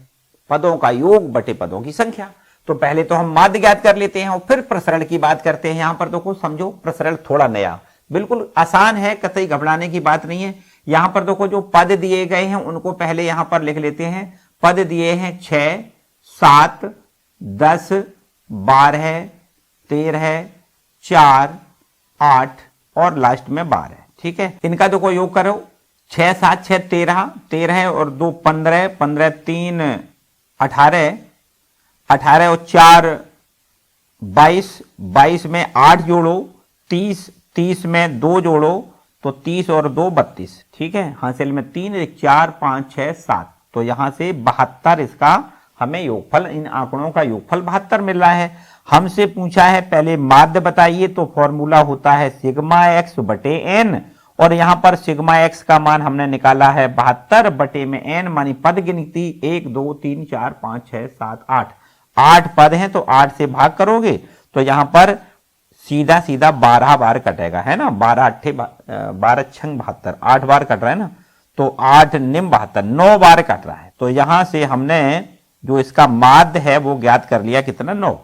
पदों का योग बटे पदों की संख्या। तो पहले तो हम माध्य ज्ञात कर लेते हैं और फिर प्रसरण की बात करते हैं। यहां पर तो कुछ समझो, प्रसरण थोड़ा नया, बिल्कुल आसान है, कतई घबराने की बात नहीं है। यहां पर देखो जो पद दिए गए हैं उनको पहले यहां पर लिख लेते हैं। पद दिए हैं 6, 7, 10, 12, 13, 4, 8 और लास्ट में 12। ठीक है, इनका देखो योग करो, 6, 7, 6, 13, 13 और 2 15, 15, 3 18, 18 और 4 22, 22 में 8 जोड़ो 30, 30 में 2 जोड़ो तो 30 और 2 32। ठीक है, हासिल में 3, 4, 5, 6, 7। तो यहां से 72 इसका हमें योगफल, इन आंकड़ों का योगफल 72 मिल रहा है। हमसे पूछा है पहले माध्य बताइए, तो फॉर्मूला होता है सिग्मा एक्स बटे एन, और यहां पर सिग्मा एक्स का मान हमने निकाला है 72 बटे में एन, मानी पद गिनती 1 2 3 4 5 6 7 8, 8 पद हैं तो 8 से भाग करोगे तो यहां पर सीधा सीधा 12 बार कटेगा, है ना। 12 अट्ठे 12 छंग 72, 8 बार कट रहा है ना, तो 8 निम 72, 9 बार कट रहा है। तो यहां से हमने जो इसका माध्य है वो ज्ञात कर लिया, कितना, 9।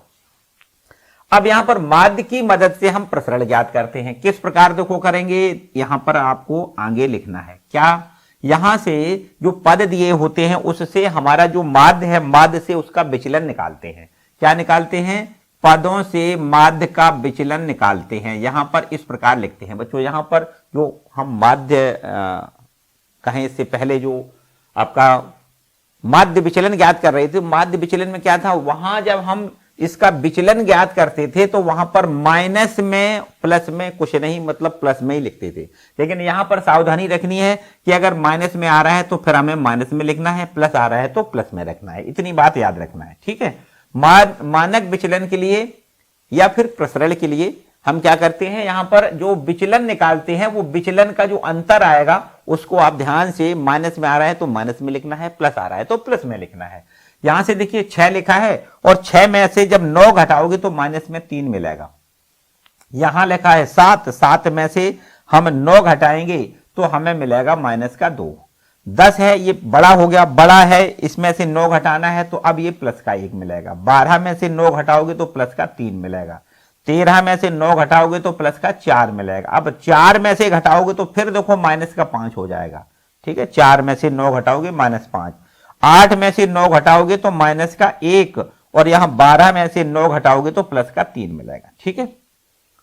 अब यहां पर माध्य की मदद से हम प्रसरण ज्ञात करते हैं। किस प्रकार देखो करेंगे, यहां पर आपको आगे लिखना है क्या, यहां से जो पद दिए होते हैं उससे हमारा जो माध्य है, माध्य से उसका विचलन निकालते हैं। क्या निकालते हैं, पदों से माध्य का विचलन निकालते हैं। यहां पर इस प्रकार लिखते हैं बच्चों, यहां पर जो हम माध्य कहें इससे पहले जो आपका माध्य विचलन ज्ञात कर रहे थे, माध्य विचलन में क्या था, वहां जब हम इसका विचलन ज्ञात करते थे तो वहां पर माइनस में प्लस में कुछ नहीं, मतलब प्लस में ही लिखते थे। लेकिन यहां पर सावधानी रखनी है कि अगर माइनस में आ रहा है तो फिर हमें माइनस में लिखना है, प्लस आ रहा है तो प्लस में रखना है, इतनी बात याद रखना है। ठीक है, मानक विचलन के लिए या फिर प्रसरण के लिए हम क्या करते हैं, यहां पर जो विचलन निकालते हैं वो विचलन का जो अंतर आएगा उसको आप ध्यान से, माइनस में आ रहा है तो माइनस में लिखना है, प्लस आ रहा है तो प्लस में लिखना है। यहां से देखिए 6 लिखा है और 6 में से जब 9 घटाओगे तो माइनस में 3 मिलेगा। यहां लिखा है 7, 7 में से हम 9 घटाएंगे तो हमें मिलेगा माइनस का 2। 10 है, ये बड़ा हो गया, बड़ा है, इसमें से 9 घटाना है तो अब ये प्लस का 1 मिलेगा। 12 में से 9 घटाओगे तो प्लस का 3 मिलेगा। 13 में से 9 घटाओगे तो प्लस का 4 मिलेगा। अब 4 में से घटाओगे तो फिर देखो माइनस का 5 हो जाएगा। ठीक है, 4 में से 9 घटाओगे -5, 8 में से 9 घटाओगे तो माइनस का 1, और यहां 12 में से 9 घटाओगे तो प्लस का 3 मिलेगा। ठीक है,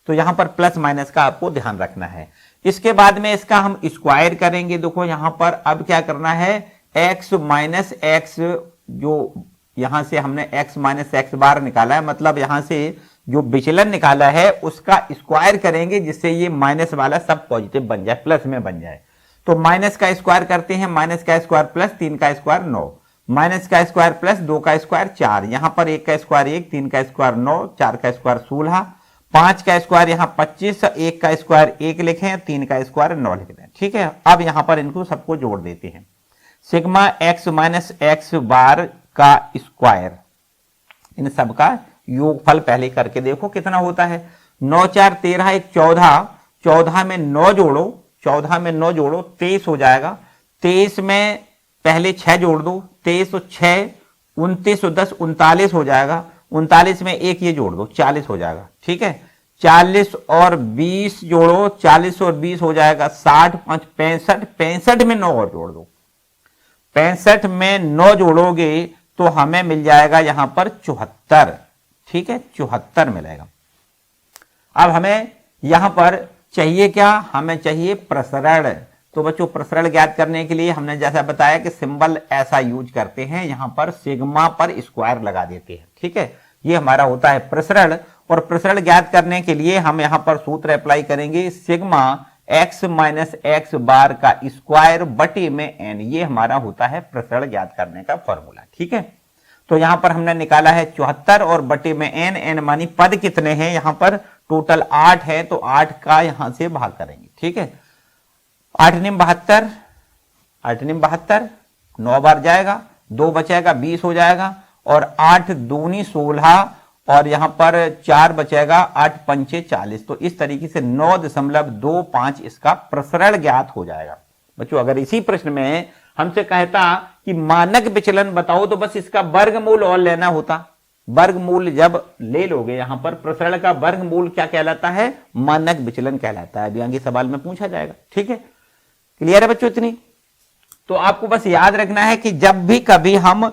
तो यहां पर प्लस माइनस का आपको ध्यान रखना है। इसके बाद में इसका हम स्क्वायर करेंगे। देखो यहां पर अब क्या करना है, x माइनस एक्स, जो यहां से हमने x माइनस एक्स बार निकाला है, मतलब यहां से जो विचलन निकाला है उसका स्क्वायर करेंगे जिससे ये माइनस वाला सब पॉजिटिव बन जाए, प्लस में बन जाए। तो माइनस का स्क्वायर करते हैं, माइनस का स्क्वायर प्लस 3 का स्क्वायर 9, माइनस का स्क्वायर प्लस 2 का स्क्वायर 4, यहां पर 1 का स्क्वायर 1, 3 का स्क्वायर 9, 4 का स्क्वायर 16, 5 का स्क्वायर यहां 25, 1 का स्क्वायर 1 लिखें, 3 का स्क्वायर 9 लिख दें। ठीक है, अब यहां पर इनको सबको जोड़ देते हैं। Sigma x minus x bar का स्क्वायर, इन सबका योगफल पहले करके देखो कितना होता है। 9 4 13, 1 14, 14 में 9 जोड़ो, 14 में 9 जोड़ो 23 हो जाएगा। 23 में पहले 6 जोड़ दो, 23 और 6 29 और 10 39 हो जाएगा। 39 में 1 ये जोड़ दो, 40 हो जाएगा। ठीक है, 40 और 20 जोड़ो, 40 और 20 हो जाएगा 60, 5 65, 65 में 9 और जोड़ दो, 65 में 9 जोड़ोगे तो हमें मिल जाएगा यहां पर 74। ठीक है, 74 मिलेगा। अब हमें यहां पर चाहिए क्या, हमें चाहिए प्रसरण। तो बच्चों प्रसरण ज्ञात करने के लिए हमने जैसा बताया कि सिंबल ऐसा यूज करते हैं, यहां पर सिग्मा पर स्क्वायर लगा देते हैं, ठीक है, ये हमारा होता है प्रसरण। और प्रसरण ज्ञात करने के लिए हम यहां पर सूत्र अप्लाई करेंगे, sigma x minus x bar का स्क्वायर बटे में n, ये हमारा होता है प्रसरण ज्ञात करने का फॉर्मूला, ठीक है। तो यहां पर हमने निकाला है 74 और बटे में n मानी पद कितने हैं, यहां पर टोटल 8 है, तो 8 का यहां से भाग करेंगे, ठीक है। 8 निम 72, 8 निम 72, 9 बार जाएगा, 2 बचेगा 20 हो जाएगा, और 8 दूनी 16, और यहां पर 4 बचेगा, 8 पंचे 40। तो इस तरीके से 9.25 इसका प्रसरण ज्ञात हो जाएगा। बच्चों अगर इसी प्रश्न में हमसे कहता कि मानक विचलन बताओ, तो बस इसका वर्गमूल और लेना होता। वर्गमूल जब ले लोगे, यहां पर प्रसरण का वर्गमूल क्या कहलाता है, मानक विचलन कहलाता है। अभी आगे सवाल में पूछा जाएगा, ठीक है। क्लियर है बच्चों इतनी? तो आपको बस याद रखना है कि जब भी कभी हम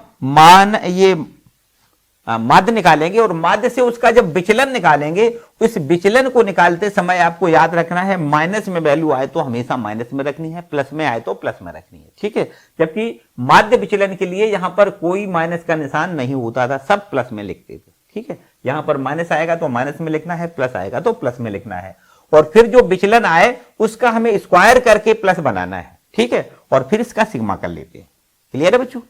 माध्य निकालेंगे और माध्य से उसका जब विचलन निकालेंगे, उस विचलन को निकालते समय आपको याद रखना है माइनस में वैल्यू आए तो हमेशा माइनस में रखनी है, प्लस में आए तो प्लस में रखनी है, ठीक है। जबकि माध्य विचलन के लिए यहां पर कोई माइनस का निशान नहीं होता था, सब प्लस में लिखते थे, ठीक है। यहां पर माइनस आएगा तो माइनस में लिखना है, प्लस आएगा तो प्लस में लिखना है, और फिर जो विचलन आए उसका हमें स्क्वायर करके प्लस बनाना है, ठीक है, और फिर इसका सिग्मा कर लेते हैं। क्लियर है बच्चों?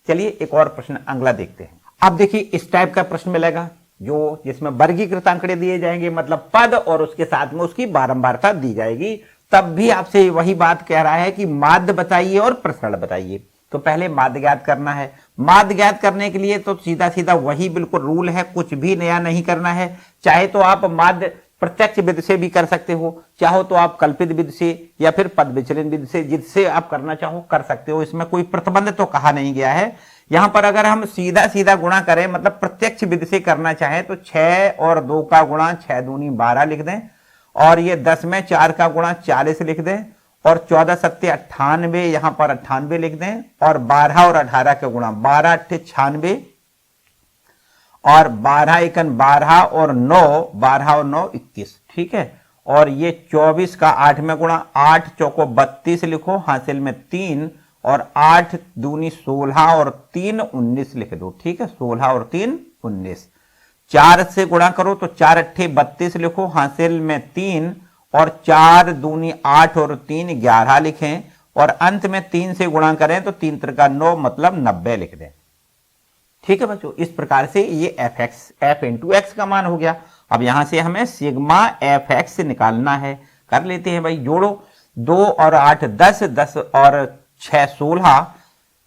चलिए एक और प्रश्न अगला देखते हैं। अब देखिए इस टाइप का प्रश्न मिलेगा जो जिसमें वर्गीकृत आंकड़े दिए जाएंगे, मतलब पद और उसके साथ में उसकी बारंबारता दी जाएगी। तब भी आपसे वही बात कह रहा है कि माध्य बताइए और प्रसरण बताइए। तो पहले माध्य ज्ञात करना है। माध्य ज्ञात करने के लिए तो सीधा सीधा वही बिल्कुल रूल है, कुछ भी नया नहीं करना है। चाहे तो आप माध्य प्रत्यक्ष विधि से भी कर सकते हो, चाहो तो आप कल्पित विधि से या फिर पद विचलन विधि से, जिससे आप करना चाहो कर सकते हो। इसमें कोई प्रतिबंध तो कहा नहीं गया है। यहां पर अगर हम सीधा सीधा गुणा करें, मतलब प्रत्यक्ष विधि से करना चाहें, तो 6 और 2 का गुणा 6 दूनी 12 लिख दें, और ये 10 में 4 का गुणा 40 लिख दें, और 14 सत्ते 98, यहां पर 98 लिख दें, और 12 और 18 का गुणा 12 अट्ठे 96, और 12 एकन 12 और 9, 12 और 9 21, ठीक है। और ये 24 का 8 में गुणा, 8 चौको 32 लिखो, हासिल में 3, और 8 दूनी 16 और 3 19 लिख दो, ठीक है। 16 और 3 19, 4 से गुणा करो तो 4 अट्ठे 32 लिखो, हासिल में 3, और 4 दूनी 8 और 3 11 लिखें, और अंत में 3 से गुणा करें तो 3 त्रिका 9, मतलब 90 लिख दें, ठीक है बच्चों। इस प्रकार से ये f इंटू एक्स का मान हो गया। अब यहां से हमें सिग्मा एफ एक्स निकालना है, कर लेते हैं भाई। जोड़ो, 2 और 8 10, 10 और 6 16,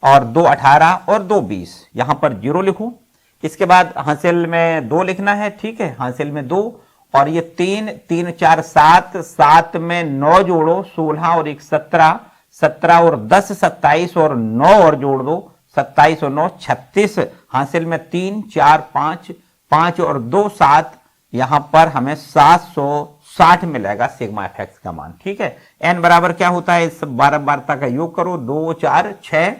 और 2 18, और 2 20, यहां पर 0 लिखो। इसके बाद हासिल में 2 लिखना है, ठीक है, हासिल में 2, और ये 3 3 4 7, 7 में 9 जोड़ो, 16 और 1 17, 17 और 10 27, और 9 और जोड़ दो, 27 और 9 36, हासिल में 3 4 5, 5 और 2 7, यहां पर हमें 760 मिलेगा सिग्मा एफ एक्स का मान, ठीक है। एन बराबर क्या होता है, इस बारंबारता का योग करो, 2 4 6,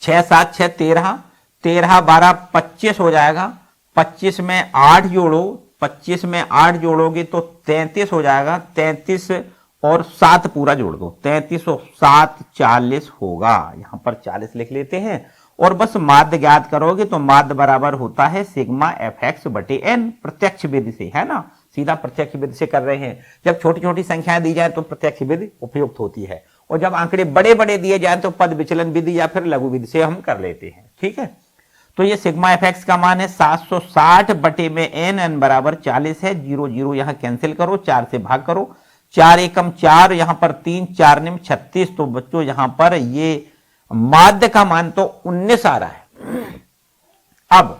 6 7 6 13, 13 12 25 हो जाएगा। 25 में 8 जोड़ो, 25 में 8 जोड़ोगे तो 33 हो जाएगा। 33 और 7 पूरा जोड़ दो, 33 और 7 40 होगा। यहां पर 40 लिख लेते हैं, और बस माध्य ज्ञात करोगे तो माध्य बराबर होता है सिग्मा एफ एक्स बटे एन, प्रत्यक्ष विधि से, है ना, सीधा प्रत्यक्ष विधि से कर रहे हैं। जब छोटी छोटी संख्याएं दी जाए तो प्रत्यक्ष विधि उपयुक्त होती है, और जब आंकड़े बड़े बड़े दिए जाए तो पद विचलन विधि या फिर लघु विधि से हम कर लेते हैं, ठीक है। तो ये सिग्मा एफ एक्स का मान है 760 बटे में एन, एन बराबर 40 है। 0 0 यहां कैंसिल करो, 4 से भाग करो, 4 एकम 4, यहां पर 3 4 निम 36। तो बच्चों यहां पर ये माध्य का मान तो 19 आ रहा है। अब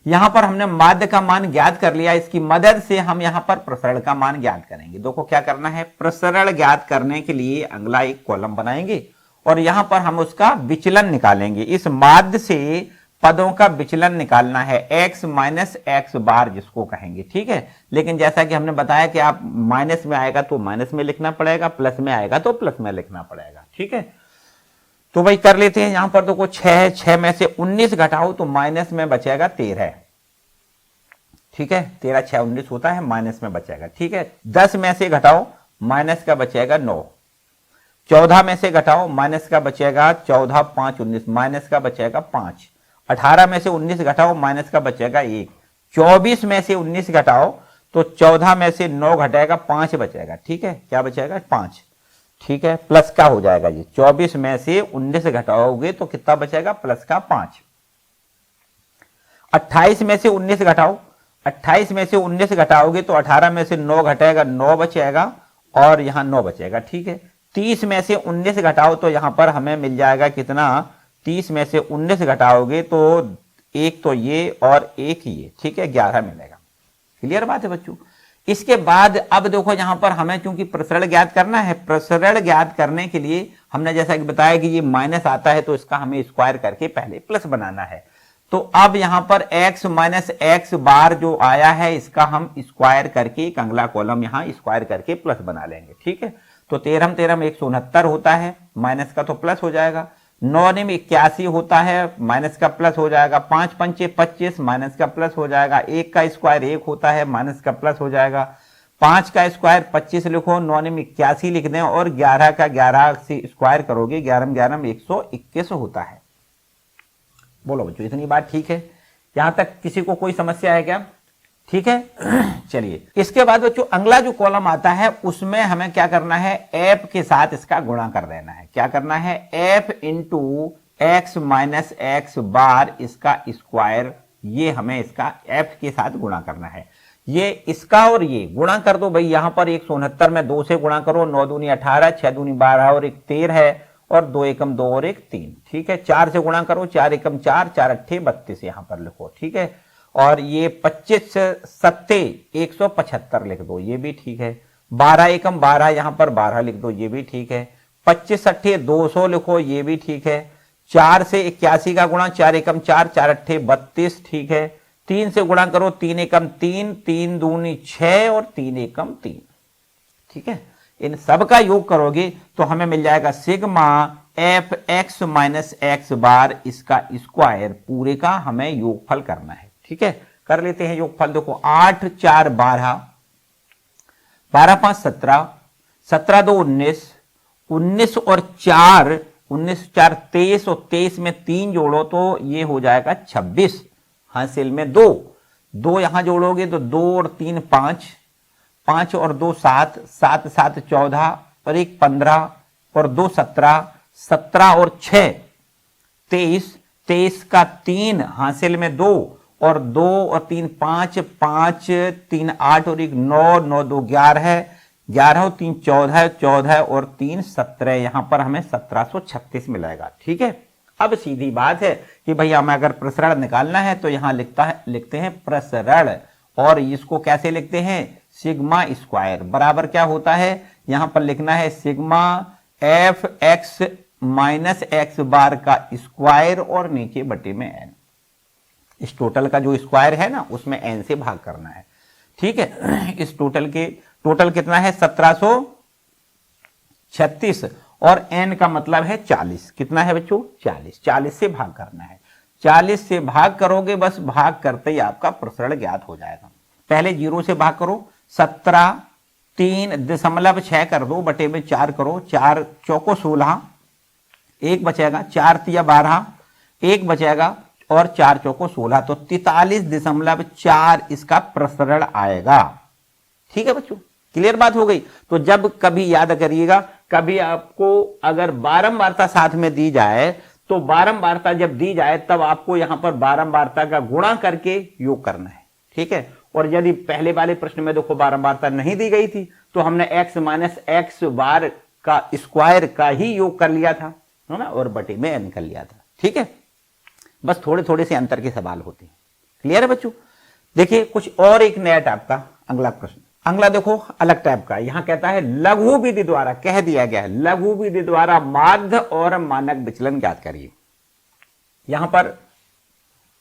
यहां पर हमने माध्य का मान ज्ञात कर लिया, इसकी मदद से हम यहां पर प्रसरण का मान ज्ञात करेंगे। देखो क्या करना है, प्रसरण ज्ञात करने के लिए अगला एक कॉलम बनाएंगे, और यहां पर हम उसका विचलन निकालेंगे। इस माध्य से पदों का विचलन निकालना है, x माइनस एक्स बार जिसको कहेंगे, ठीक है। लेकिन जैसा कि हमने बताया कि आप माइनस में आएगा तो माइनस में लिखना पड़ेगा, प्लस में आएगा तो प्लस में लिखना पड़ेगा, ठीक है। तो भाई कर लेते हैं। यहां पर तो को 6 में से 19 घटाओ तो माइनस में बचेगा 13, ठीक है, 13 6 19 होता है, माइनस में बचेगा। ठीक है, 10 में से घटाओ, माइनस का बचेगा 9। 14 में से घटाओ, माइनस का बचेगा 14 5 19, माइनस का बचेगा 5। 18 में से 19 घटाओ, माइनस का बचेगा 1। 24 में से 19 घटाओ तो 14 में से 9 घटाएगा, 5 बचेगा। ठीक है, क्या बचेगा? 5। ठीक है, प्लस का हो जाएगा जी। 24 में से 19 घटाओगे तो कितना बचेगा? प्लस का 5। 28 में से 19 घटाओ, 28 में से 19 घटाओगे तो 18 में से 9 घटाएगा, 9 बचेगा और यहां 9 बचेगा। ठीक है, 30 में से 19 घटाओ तो यहां पर हमें मिल जाएगा कितना? 30 में से 19 घटाओगे तो एक तो ये और एक ये। ठीक है, 11 मिलेगा। क्लियर बात है बच्चों? इसके बाद अब देखो यहां पर हमें क्योंकि प्रसरण ज्ञात करना है, प्रसरण ज्ञात करने के लिए हमने जैसा कि बताया कि ये माइनस आता है तो इसका हमें स्क्वायर करके पहले प्लस बनाना है। तो अब यहां पर x माइनस एक्स बार जो आया है इसका हम स्क्वायर करके एक अगला कॉलम यहां स्क्वायर करके प्लस बना लेंगे। ठीक है, तो 13 13 169 होता है, माइनस का तो प्लस हो जाएगा। 9 में 81 होता है, माइनस का प्लस हो जाएगा। 5 5 25, माइनस का प्लस हो जाएगा। 1 का स्क्वायर 1 होता है, माइनस का प्लस हो जाएगा। 5 का स्क्वायर 25 लिखो, 9 में 81 लिख दें और 11 का 11 से स्क्वायर करोगे, 11 11 121 होता है। बोलो बच्चों, इतनी बात ठीक है? यहां तक किसी को कोई समस्या है क्या? ठीक है चलिए, इसके बाद बच्चों अगला जो कॉलम आता है उसमें हमें क्या करना है? f के साथ इसका गुणा कर देना है। क्या करना है? f into x minus x bar इसका स्क्वायर, ये हमें इसका f के साथ गुणा करना है। ये इसका और ये गुणा कर दो भाई। यहां पर 169 में 2 से गुणा करो, 9 दूनी 18, 6 दूनी 12 और 1 13 है और 2 एकम 2 और 1 3। ठीक है, 4 से गुणा करो, 4 एकम 4, 4 अट्ठे 32 यहां पर लिखो। ठीक है, और ये 25 सत्ते 175 लिख दो, ये भी ठीक है। 12 एकम 12 यहां पर 12 लिख दो, ये भी ठीक है। 25 अट्ठे 200 लिखो, ये भी ठीक है। 4 से 81 का गुणा, 4 एकम 4, 4 अट्ठे 32, ठीक है। 3 से गुणा करो, 3 एकम 3, 3 दूनी 6 और 3 एकम 3। ठीक है, इन सब का योग करोगे तो हमें मिल जाएगा sigma F x minus x bar इसका स्क्वायर, पूरे का हमें योगफल करना है। ठीक है, कर लेते हैं योगफल। देखो 8 4 12, 12 5 17, 17 2 19, 19 और 4, 19 4 23 और 23 में 3 जोड़ो तो ये हो जाएगा 26। हासिल में 2, 2 यहां जोड़ोगे तो 2 और 3 5, 5 और 2 7, 7 7 14 और 1 15 और 2 17, 17 और 6 23, 23 का 3 हासिल में 2 और 2 और 3 5, 5 3 8 और 1 9, 9 2 11, 11 और 3 14, 14 और 3 17, यहां पर हमें 1736 मिलेगा। ठीक है, अब सीधी बात है कि भैया हमें अगर प्रसरण निकालना है तो यहां लिखते हैं प्रसरण, और इसको कैसे लिखते हैं? सिग्मा स्क्वायर बराबर क्या होता है? यहां पर लिखना है sigma F x minus x bar का स्क्वायर और नीचे बटे में एन। इस टोटल का जो स्क्वायर है ना उसमें एन से भाग करना है। ठीक है, इस टोटल कितना है? 1736 और एन का मतलब है 40। कितना है बच्चों? 40। 40 से भाग करना है। 40 से भाग करोगे, बस भाग करते ही आपका प्रसरण ज्ञात हो जाएगा। पहले 0 से भाग करो, 17 3.6 कर दो, बटे में 4 करो, 4 चौको 16, 1 बचेगा, 4 तिया 12, 1 बचेगा और 4 चौको 16, तो 43.4 इसका प्रसरण आएगा। ठीक है बच्चों, क्लियर बात हो गई? तो जब कभी याद करिएगा, कभी आपको अगर बारंबारता साथ में दी जाए तो बारंबारता जब दी जाए तब आपको यहां पर बारंबारता का गुणा करके योग करना है। ठीक है, और यदि पहले वाले प्रश्न में देखो बारंबारता नहीं दी गई थी तो हमने x माइनस एक्स बार का स्क्वायर का ही योग कर लिया था, है ना, और बटे में n कर लिया था। ठीक है, बस थोड़े थोड़े से अंतर के सवाल होते हैं। क्लियर है बच्चों? देखिए कुछ और एक नया टाइप का अगला प्रश्न, अगला देखो अलग टाइप का। यहां कहता है लघु विधि द्वारा, कह दिया गया है लघु विधि द्वारा माध्य और मानक विचलन ज्ञात करिए। यहां पर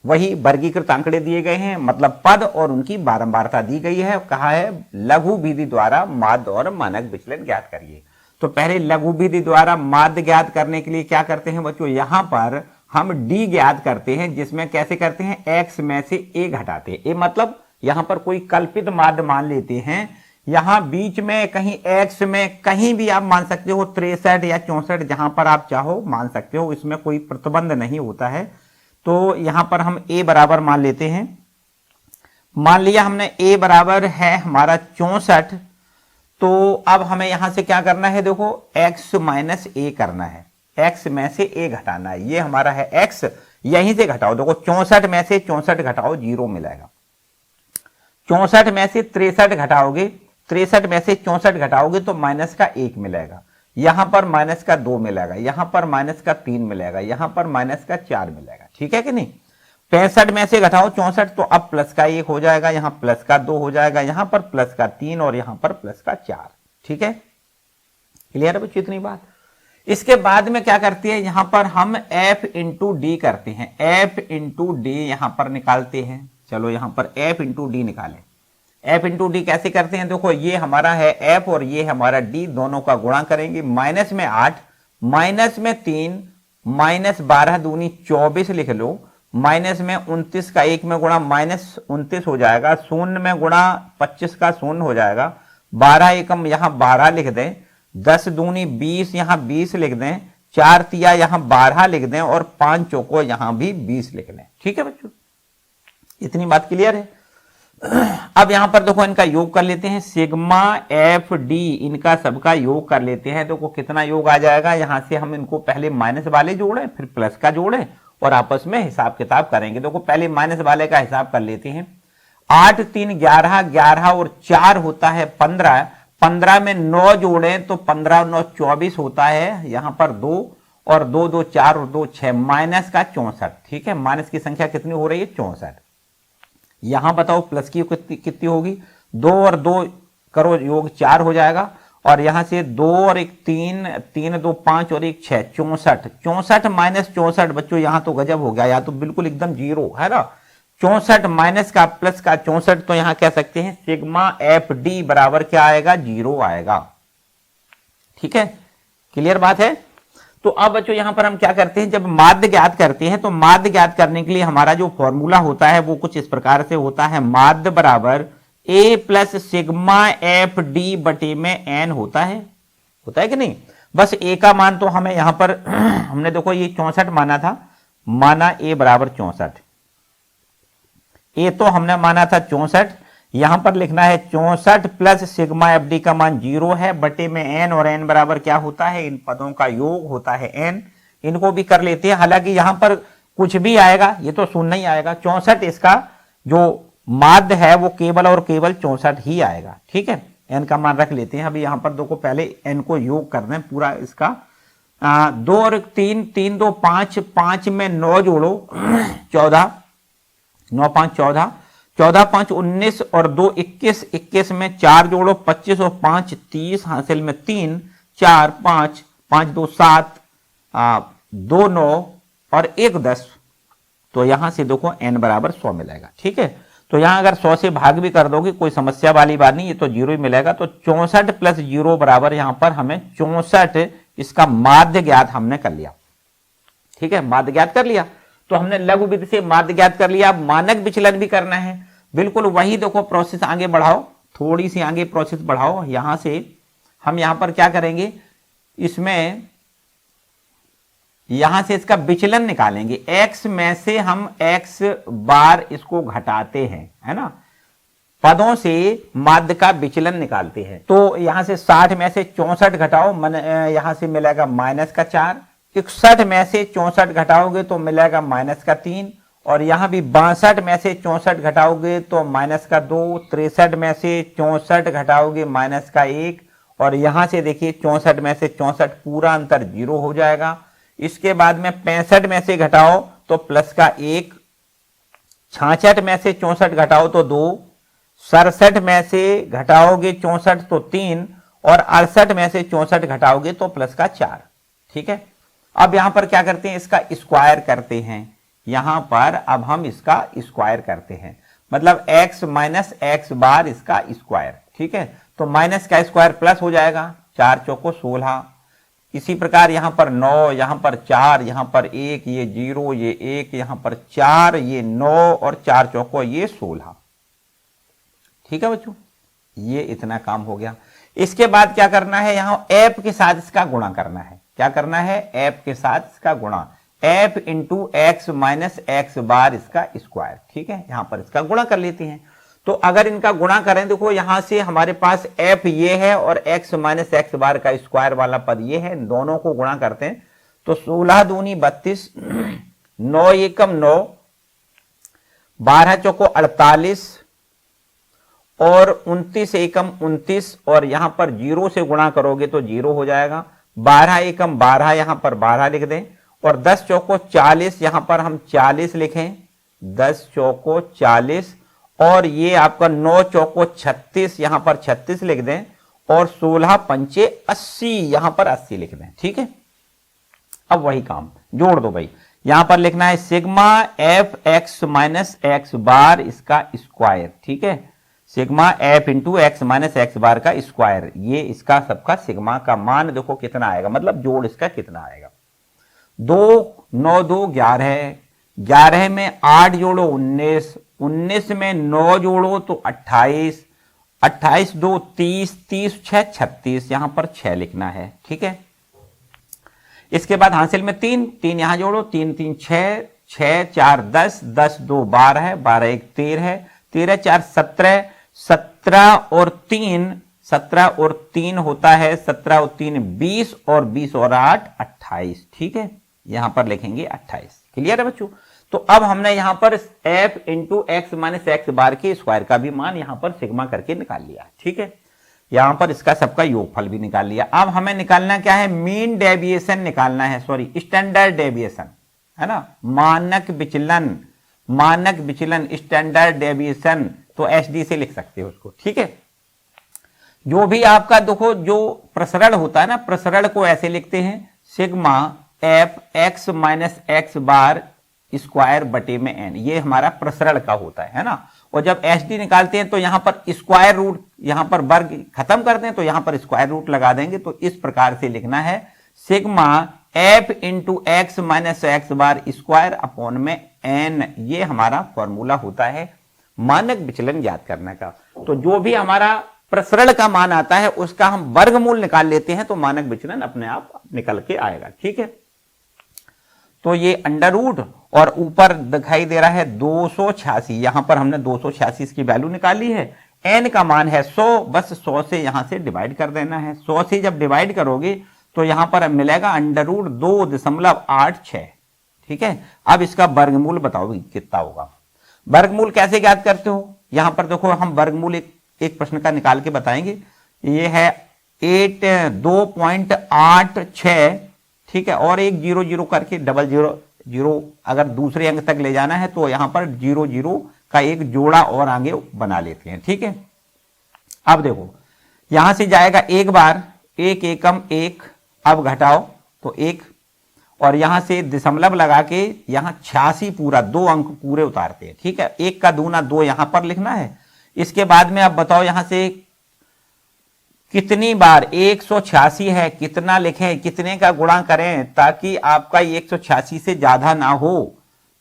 वही वर्गीकृत आंकड़े दिए गए हैं, मतलब पद और उनकी बारंबारता दी गई है। कहा है लघु विधि द्वारा माध्य और मानक विचलन ज्ञात करिए। तो पहले लघु विधि द्वारा माध्य ज्ञात करने के लिए क्या करते हैं बच्चों? यहां पर हम d ज्ञात करते हैं, जिसमें कैसे करते हैं? x में से a घटाते हैं। a मतलब यहां पर कोई कल्पित माध्य मान लेते हैं, यहां बीच में कहीं x में कहीं भी आप मान सकते हो 63 या 64, जहां पर आप चाहो मान सकते हो, इसमें कोई प्रतिबंध नहीं होता है। तो यहां पर हम a बराबर मान लेते हैं। मान लिया हमने a बराबर है हमारा 64, तो अब हमें यहां से क्या करना है, देखो x माइनस a करना है, x में से a घटाना है। ये हमारा है x, यहीं से घटाओ, देखो 64 में से 64 घटाओ 0 मिलेगा, 64 में से 63 घटाओगे, 63 में से 64 घटाओगे तो माइनस का 1 मिलेगा, यहां पर माइनस का 2 मिलेगा, यहां पर माइनस का 3 मिलेगा, यहां पर माइनस का 4 मिलेगा। ठीक है कि नहीं। 65 में से घटाओ 64 तो अब प्लस का 1 हो जाएगा, यहां प्लस का 2 हो जाएगा, यहां पर प्लस का 3 और यहां पर प्लस का 4। ठीक है, क्लियर है बच्चों इतनी बात। इसके बाद में क्या करती है, यहां पर हम f इंटू डी करते हैं, f इंटू डी यहां पर निकालते हैं। चलो यहां पर f इंटू डी निकालें। f इंटू डी कैसे करते हैं, देखो ये हमारा है f और ये हमारा d, दोनों का गुणा करेंगे। माइनस में 8, माइनस में 3, माइनस 12 दूनी 24 लिख लो, माइनस में 29 का 1 में गुणा माइनस 29 हो जाएगा, शून्य में गुणा 25 का शून्य हो जाएगा, 12 एकम यहां 12 लिख दें, 10 दूनी 20 यहां 20 लिख दें, 4 तिया यहां 12 लिख दें और 5 चौको यहां भी 20 लिख दें। ठीक है बच्चों, इतनी बात क्लियर है। अब यहां पर देखो इनका योग कर लेते हैं, सिग्मा एफ डी इनका सबका योग कर लेते हैं। देखो कितना योग आ जाएगा, यहां से हम इनको पहले माइनस वाले जोड़े फिर प्लस का जोड़े और आपस में हिसाब किताब करेंगे। देखो पहले माइनस वाले का हिसाब कर लेते हैं। 8 3 11, 11 और 4 होता है 15, 15 में 9 जोड़े तो 15 9 24 होता है, यहां पर 2 और 2 2 4 और 2 6, माइनस का 64। ठीक है, माइनस की संख्या कितनी हो रही है, 64। यहां बताओ प्लस की कितनी होगी, 2 और 2 करो योग 4 हो जाएगा, और यहां से 2 और 1 3, 3 2 5 और 1 6, 64। 64 माइनस 64 बच्चों यहां तो गजब हो गया, या तो बिल्कुल एकदम जीरो है ना। 64 माइनस का प्लस का 64, तो यहां कह सकते हैं सिग्मा एफ डी बराबर क्या आएगा, 0 आएगा। ठीक है, क्लियर बात है। तो अब बच्चों यहां पर हम क्या करते हैं, जब माध्य ज्ञात करते हैं तो माध्य ज्ञात करने के लिए हमारा जो फॉर्मूला होता है वो कुछ इस प्रकार से होता है, माध्य बराबर a plus sigma F D बटे में n होता है कि नहीं। बस a का मान तो हमें यहां पर हमने देखो ये 64 माना था, माना a बराबर 64, a तो हमने माना था 64, यहां पर लिखना है 64 प्लस सिग्मा एफ डी का मान 0 है बटे में n, और n बराबर क्या होता है, इन पदों का योग होता है n। इनको भी कर लेते हैं, हालांकि यहां पर कुछ भी आएगा ये तो शून्य ही आएगा, 64 इसका जो माध्य है वो केवल और केवल 64 ही आएगा। ठीक है, n का मान रख लेते हैं। अभी यहां पर देखो पहले n को योग कर दें पूरा इसका, 2 और 3, 3 2 5, 5 में 9 जोड़ो 14, 9 5 14, 14 5 19 और 2 21, 21 में 4 जोड़ो 25 और 5 30, हासिल में 3 4 5, 5 2 7, 2 9 और 1 10, तो यहां से देखो n बराबर 100 मिलेगा। ठीक है, तो यहां अगर 100 से भाग भी कर दोगे कोई समस्या वाली बात नहीं, ये तो 0 ही मिलेगा। तो 64 प्लस 0 बराबर यहां पर हमें 64, इसका माध्य ज्ञात हमने कर लिया। ठीक है, माध्य ज्ञात कर लिया, तो हमने लघु विधि से माध्य ज्ञात कर लिया। अब मानक विचलन भी करना है, बिल्कुल वही देखो प्रोसेस आगे बढ़ाओ, थोड़ी सी आगे प्रोसेस बढ़ाओ। यहां से हम यहां पर क्या करेंगे, इसमें यहां से इसका विचलन निकालेंगे, x में से हम x बार इसको घटाते हैं, है ना, पदों से माध्य का विचलन निकालते हैं। तो यहां से 60 में से 64 घटाओ, यहां से मिलेगा माइनस का 4, 61 में से 64 घटाओगे तो मिलेगा माइनस का 3, और यहां भी 62 में से 64 घटाओगे तो माइनस का 2, 63 में से 64 घटाओगे माइनस का 1, और यहां से देखिए 64 में से 64 पूरा अंतर 0 हो जाएगा। इसके बाद में 65 में से घटाओ तो प्लस का 1, 66 में से 64 घटाओ तो 2, 67 में से घटाओगे 64 तो 3, और 68 में से 64 घटाओगे तो प्लस का 4। ठीक है, अब यहां पर क्या करते हैं, इसका स्क्वायर करते हैं। यहां पर अब हम इसका स्क्वायर करते हैं, मतलब x माइनस एक्स बार इसका स्क्वायर। ठीक है, तो माइनस का स्क्वायर प्लस हो जाएगा, 4 चौको 16। इसी प्रकार यहां पर 9, यहां पर 4, यहां पर 1, ये 0, ये 1, यहां पर 4, ये 9 और 4 चौको ये 16। ठीक है बच्चों, ये इतना काम हो गया। इसके बाद क्या करना है, यहां एफ के साथ इसका गुणा करना है। क्या करना है, एफ के साथ इसका गुणा, f into x minus x bar इसका स्क्वायर। ठीक है, यहां पर इसका गुणा कर लेते हैं। तो अगर इनका गुणा करें, देखो यहां से हमारे पास एफ ये है और एक्स माइनस एक्स बार का स्क्वायर वाला पद ये है, दोनों को गुणा करते हैं तो 16 दूनी 32, 9 एकम 9, 12 चौको 48 और 29 एकम 29, और यहां पर 0 से गुणा करोगे तो 0 हो जाएगा। 12 एकम 12, यहां पर 12 लिख दें, और 10 चौको 40, यहां पर हम 40 लिखें, 10 चौको 40, और ये आपका 9 चौको 36, यहां पर 36 लिख दें, और 16 पंचे 80, यहां पर 80 लिख दें। ठीक है, अब वही काम जोड़ दो भाई। यहां पर लिखना है sigma F x minus x bar इसका स्क्वायर। ठीक है, sigma F into x minus x bar का स्क्वायर, ये इसका सबका सिग्मा का मान देखो कितना आएगा, मतलब जोड़ इसका कितना आएगा। 2 9 2 11, 11 में 8 जोड़ो 19, 19 में 9 जोड़ो तो 28, 28 2 30, 30 6 36, यहां पर 6 लिखना है। ठीक है, इसके बाद हासिल में 3 3 यहां जोड़ो, 3 3 6, 6 4 10, 10 2 12, 12 1 13, 13 4 17, 17 और 3, 17 और 3 होता है 17 और 3 20, और 20 और 8 28। ठीक है, यहां पर लिखेंगे 28। क्लियर है बच्चों। तो अब हमने यहां पर f into x minus x bar के स्क्वायर का भी मान यहां पर सिग्मा करके निकाल लिया। ठीक है, यहां पर इसका सबका योगफल भी निकाल लिया। अब हमें निकालना क्या है, मीन डेविएशन निकालना है, सॉरी स्टैंडर्ड डेविएशन है ना, मानक विचलन, मानक विचलन स्टैंडर्ड डेविएशन, तो एसडी से लिख सकते हो उसको। ठीक है, जो भी आपका देखो जो प्रसरण होता है ना, प्रसरण को ऐसे लिखते हैं sigma F x minus x bar square बटे में एन, ये हमारा प्रसरण का होता है ना। और जब एसडी निकालते हैं तो यहां पर स्क्वायर रूट, यहां पर वर्ग खत्म करते हैं तो यहां पर स्क्वायर रूट लगा देंगे। तो इस प्रकार से लिखना है sigma F into x minus x bar square upon में एन, ये हमारा फॉर्मूला होता है मानक विचलन ज्ञात करने का। तो जो भी हमारा प्रसरण का मान आता है उसका हम वर्गमूल निकाल लेते हैं तो मानक विचलन अपने आप निकल के आएगा। ठीक है, तो ये अंडर रूट और ऊपर दिखाई दे रहा है 286, यहां पर हमने 286 की वैल्यू निकाली है। एन का मान है 100, बस 100 से यहां से डिवाइड कर देना है। 100 से जब डिवाइड करोगे तो यहां पर मिलेगा अंडर रूट 2.86। ठीक है, अब इसका वर्गमूल बताओ कितना होगा। वर्गमूल कैसे ज्ञात करते हो, यहां पर देखो हम वर्गमूल एक प्रश्न का निकाल के बताएंगे। ये है 2.86। ठीक है, और एक 0 0 करके 0 0 अगर दूसरे अंक तक ले जाना है तो यहां पर 0 0 का एक जोड़ा और आगे बना लेते हैं। ठीक है, अब देखो यहां से जाएगा एक बार, 1 एकम 1, अब घटाओ तो 1, और यहां से दशमलव लगा के यहां 86 पूरा 2 अंक पूरे उतारते हैं। ठीक है, 1 का दूना 2 यहां पर लिखना है। इसके बाद में अब बताओ यहां से कितनी बार 186 है, कितना लिखें, कितने का गुणा करें ताकि आपका 186 से ज्यादा ना हो।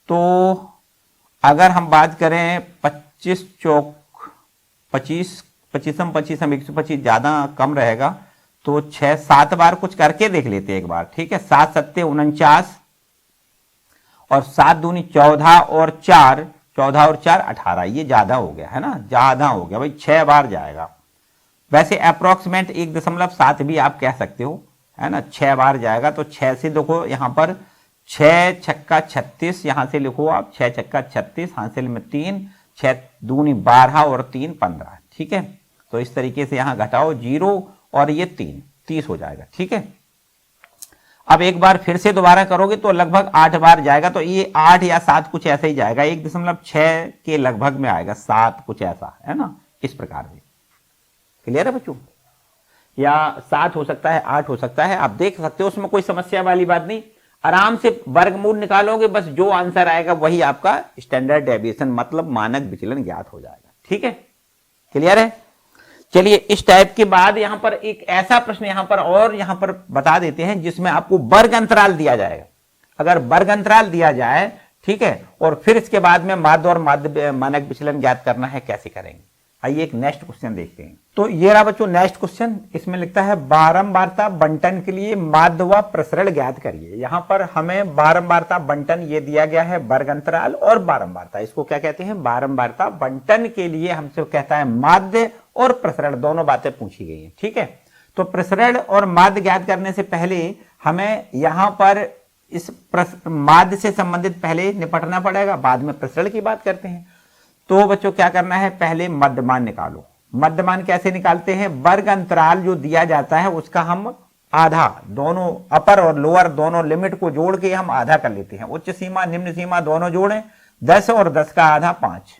तो अगर हम बात करें 25 चौक 25 25 25 125 ज्यादा कम रहेगा तो 6 7 बार कुछ करके देख लेते हैं एक बार। ठीक है, 7 7 49 और 7 दूनी 14 और 4 14 और 4 18, ये ज्यादा हो गया है ना, ज्यादा हो गया भाई, 6 बार जाएगा। वैसे अप्रोक्सीमेट 1.7 भी आप कह सकते हो है ना, 6 बार जाएगा। तो 6 से देखो यहां पर 6 छक्का 36, यहां से लिखो आप 6 छक्का 36, हासिल में 3, 6 दूनी 12 और 3 15। ठीक है, तो इस तरीके से यहां घटाओ 0 और ये 3 30 हो जाएगा। ठीक है, अब एक बार फिर से दोबारा करोगे तो लगभग 8 बार जाएगा। तो ये 8 या 7 कुछ ऐसा ही जाएगा, 1.6 के लगभग में आएगा, 7 कुछ ऐसा है ना, इस प्रकार से। क्लियर है बच्चों, या 7 हो सकता है, 8 हो सकता है, आप देख सकते हो, उसमें कोई समस्या वाली बात नहीं। आराम से वर्गमूल निकालोगे, बस जो आंसर आएगा वही आपका स्टैंडर्ड डेविएशन मतलब मानक विचलन ज्ञात हो जाएगा। ठीक है, क्लियर है। चलिए इस टाइप के बाद यहां पर एक ऐसा प्रश्न यहां पर और यहां पर बता देते हैं जिसमें आपको वर्ग अंतराल दिया जाएगा। अगर वर्ग अंतराल दिया जाए, ठीक है, और फिर इसके बाद में माध्य और माध्य मानक विचलन ज्ञात करना है, कैसे करेंगे। आइए एक नेक्स्ट क्वेश्चन देखते हैं। तो ये रहा बच्चों नेक्स्ट क्वेश्चन। इसमें लिखता है बारंबारता बंटन के लिए माध्य व प्रसरण ज्ञात करिए। यहाँ पर हमें बारंबारता बंटन ये दिया गया है, वर्ग अंतराल और बारंबारता, इसको क्या कहते हैं, बारंबारता बंटन के लिए हमसे कहता है माध्य और प्रसरण, दोनों बातें पूछी गई हैं। ठीक है, तो प्रसरण और माध्य ज्ञात करने से पहले हमें यहाँ पर इस माध्य से संबंधित पहले निपटना पड़ेगा, बाद में प्रसरण की बात करते हैं। तो बच्चों क्या करना है, पहले मध्यमान निकालो। मध्यमान कैसे निकालते हैं, वर्ग अंतराल जो दिया जाता है उसका हम आधा, दोनों अपर और लोअर दोनों लिमिट को जोड़ के हम आधा कर लेते हैं। उच्च सीमा निम्न सीमा दोनों जोड़ें, 10 और 10 का आधा 5,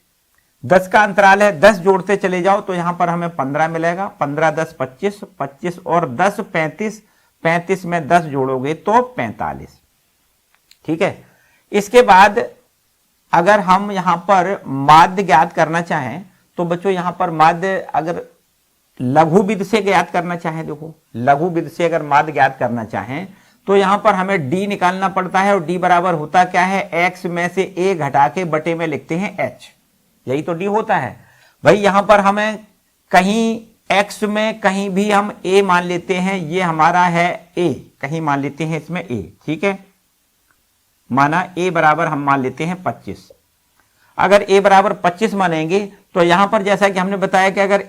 10 का अंतराल है, 10 जोड़ते चले जाओ तो यहां पर हमें 15 मिलेगा, 15 10 25, 25 और 10 35, 35 में 10 जोड़ोगे तो 45। ठीक है, इसके बाद अगर हम यहां पर माध्य ज्ञात करना चाहें तो बच्चों यहां पर माध्य अगर लघु विधि से ज्ञात करना चाहें, देखो लघु विधि से अगर माध्य ज्ञात करना चाहें तो यहां पर हमें d निकालना पड़ता है, और d बराबर होता क्या है, x में से a घटा के बटे में लिखते हैं h, यही तो d होता है भाई। यहां पर हमें कहीं x में कहीं भी हम a मान लेते हैं, ये हमारा है a, कहीं मान लेते हैं इसमें a। ठीक है, माना a बराबर हम मान लेते हैं 25। अगर a बराबर 25 मानेंगे तो यहां पर जैसा कि हमने बताया कि अगर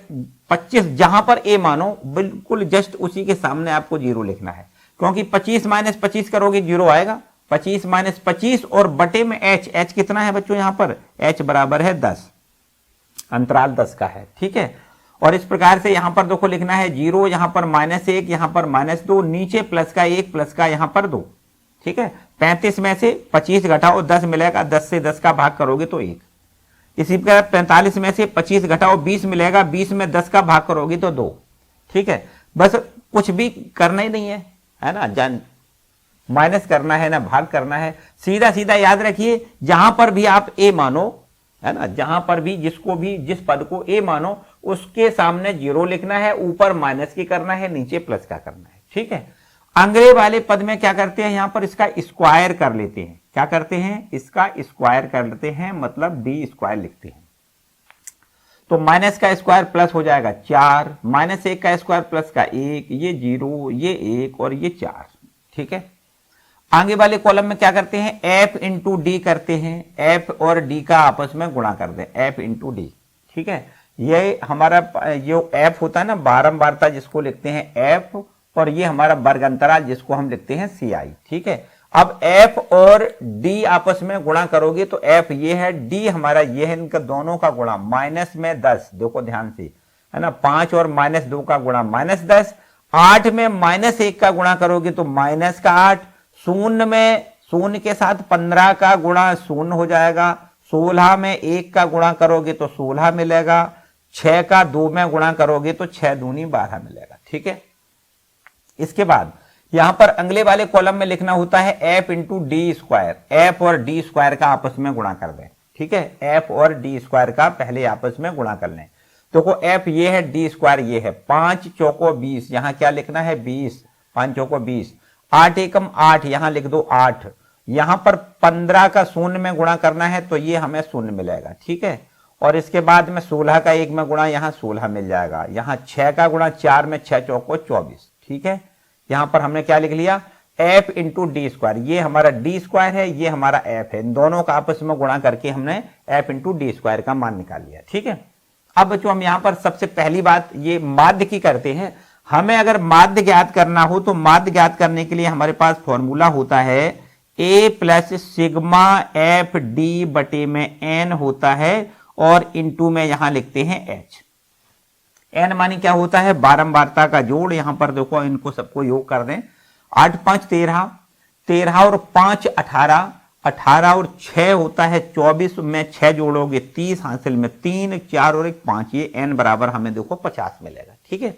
25 जहां पर a मानो बिल्कुल जस्ट उसी के सामने आपको 0 लिखना है, क्योंकि 25 माइनस 25 करोगे 0 आएगा। 25 माइनस 25 और बटे में h कितना है बच्चों, यहां पर h बराबर है 10, अंतराल 10 का है। ठीक है, और इस प्रकार से यहां पर देखो लिखना है 0, यहां पर -1, यहां पर -2, नीचे प्लस का 1, प्लस का यहां पर 2। ठीक है, 35 में से 25 घटाओ 10 मिलेगा, 10 से 10 का भाग करोगे तो 1। इसी प्रकार 45 में से 25 घटाओ 20 मिलेगा, 20 में 10 का भाग करोगे तो 2। ठीक है, बस कुछ भी करना ही नहीं है ना, जान माइनस करना है ना भाग करना है, सीधा सीधा याद रखिए जहां पर भी आप a मानो, है ना, जहां पर भी जिसको भी जिस पद को a मानो उसके सामने 0 लिखना है, ऊपर माइनस की करना है, नीचे प्लस का करना है। ठीक है, अंग्रेज वाले पद में क्या करते हैं, यहां पर इसका स्क्वायर कर लेते हैं। क्या करते हैं, इसका स्क्वायर कर लेते हैं, मतलब डी स्क्वायर लिखते हैं। तो माइनस का स्क्वायर प्लस हो जाएगा 4, -1 का स्क्वायर प्लस का 1, ये 0, ये 1 और ये 4। ठीक है, आगे वाले कॉलम में क्या करते हैं, f इंटू डी करते हैं, f और d का आपस में गुणा कर दें, f इंटू डी। ठीक है, ये हमारा जो f होता है ना बारंबारता जिसको लिखते हैं f, और ये हमारा वर्ग अंतराल जिसको हम लिखते हैं ci। ठीक है, अब f और d आपस में गुणा करोगे तो f ये है, d हमारा ये है, इनका दोनों का गुणा माइनस में 10, देखो ध्यान से, है ना, 5 और -2 का गुणा -10, 8 में -1 का गुणा करोगे तो -8, शून्य में शून्य के साथ 15 का गुणा शून्य हो जाएगा, 16 में 1 का गुणा करोगे तो 16 मिलेगा, 6 का 2 में गुणा करोगे तो 6 दूनी 12 मिलेगा। ठीक है, इसके बाद यहां पर अगले वाले कॉलम में लिखना होता है f into D square, F और डी स्क्वायर का आपस में गुणा कर दें। ठीक है, f और डी स्क्वायर का पहले आपस में गुणा कर लें। देखो f ये है, डी स्क्वायर ये है, 5 चौको 20, यहां क्या लिखना है 20, 5 चौको 20, 8 एकम 8, यहां लिख दो 8, यहां पर 15 का शून्य में गुणा करना है तो ये हमें शून्य मिलेगा। ठीक है, और इसके बाद में 16 का 1 में गुणा, यहां 16 मिल जाएगा, यहां 6 का गुणा 4 में 6 चौको 24। ठीक है, यहां पर हमने क्या लिख लिया, f इंटू डी स्क्वायर, ये हमारा डी स्क्वायर है, ये हमारा f है, इन दोनों का आपस में गुणा करके हमने f इंटू डी स्क्वायर का मान निकाल लिया। ठीक है, अब बच्चों हम यहां पर सबसे पहली बात ये माध्य की करते हैं। हमें अगर माध्य ज्ञात करना हो तो माध्य ज्ञात करने के लिए हमारे पास फॉर्मूला होता है a plus sigma F D बटे में n होता है, और इंटू में यहां लिखते हैं h। n मानी क्या होता है, बारंबारता का जोड़। यहां पर देखो इनको सबको योग कर दें, 8 5 13, 13 और 5 18, 18 और 6 होता है 24, में 6 जोड़ोगे 30, हासिल में 3, 4 और 1 5, ये n बराबर हमें देखो 50 मिलेगा। ठीक है,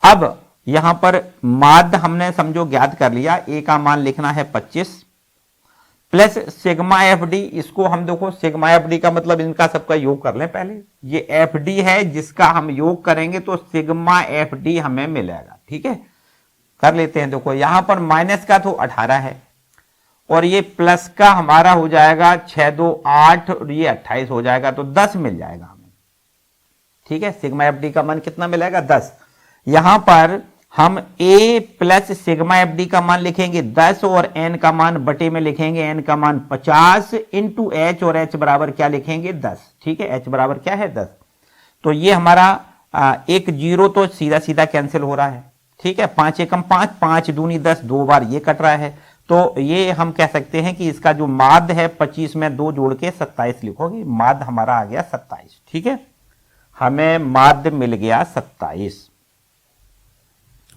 अब यहां पर माध्य हमने समझो ज्ञात कर लिया, a का मान लिखना है 25 प्लस सिग्मा एफ डी, इसको हम देखो सिग्मा एफ डी का मतलब इनका सबका योग कर लें पहले, ये एफ डी है जिसका हम योग करेंगे तो सिग्मा एफ डी हमें मिलेगा। ठीक है, कर लेते हैं। देखो यहां पर माइनस का तो 18 है, और ये प्लस का हमारा हो जाएगा 6 2 8, और ये 28 हो जाएगा, तो 10 मिल जाएगा हमें। ठीक है, सिग्मा एफ डी का मान कितना मिलेगा 10। यहां पर हम a plus sigma F D का मान लिखेंगे 10 और n का मान बटे में लिखेंगे n का मान 50 इंटू h, और h बराबर क्या लिखेंगे 10। ठीक है, h बराबर क्या है 10। तो ये हमारा एक जीरो तो सीधा सीधा कैंसिल हो रहा है। ठीक है, 5 एकम 5, 5 दूनी 10, 2 बार ये कट रहा है। तो ये हम कह सकते हैं कि इसका जो माध्य है 25 में 2 जोड़ के 27 लिखोगे, माध्य हमारा आ गया 27। ठीक है, हमें माध्य मिल गया 27।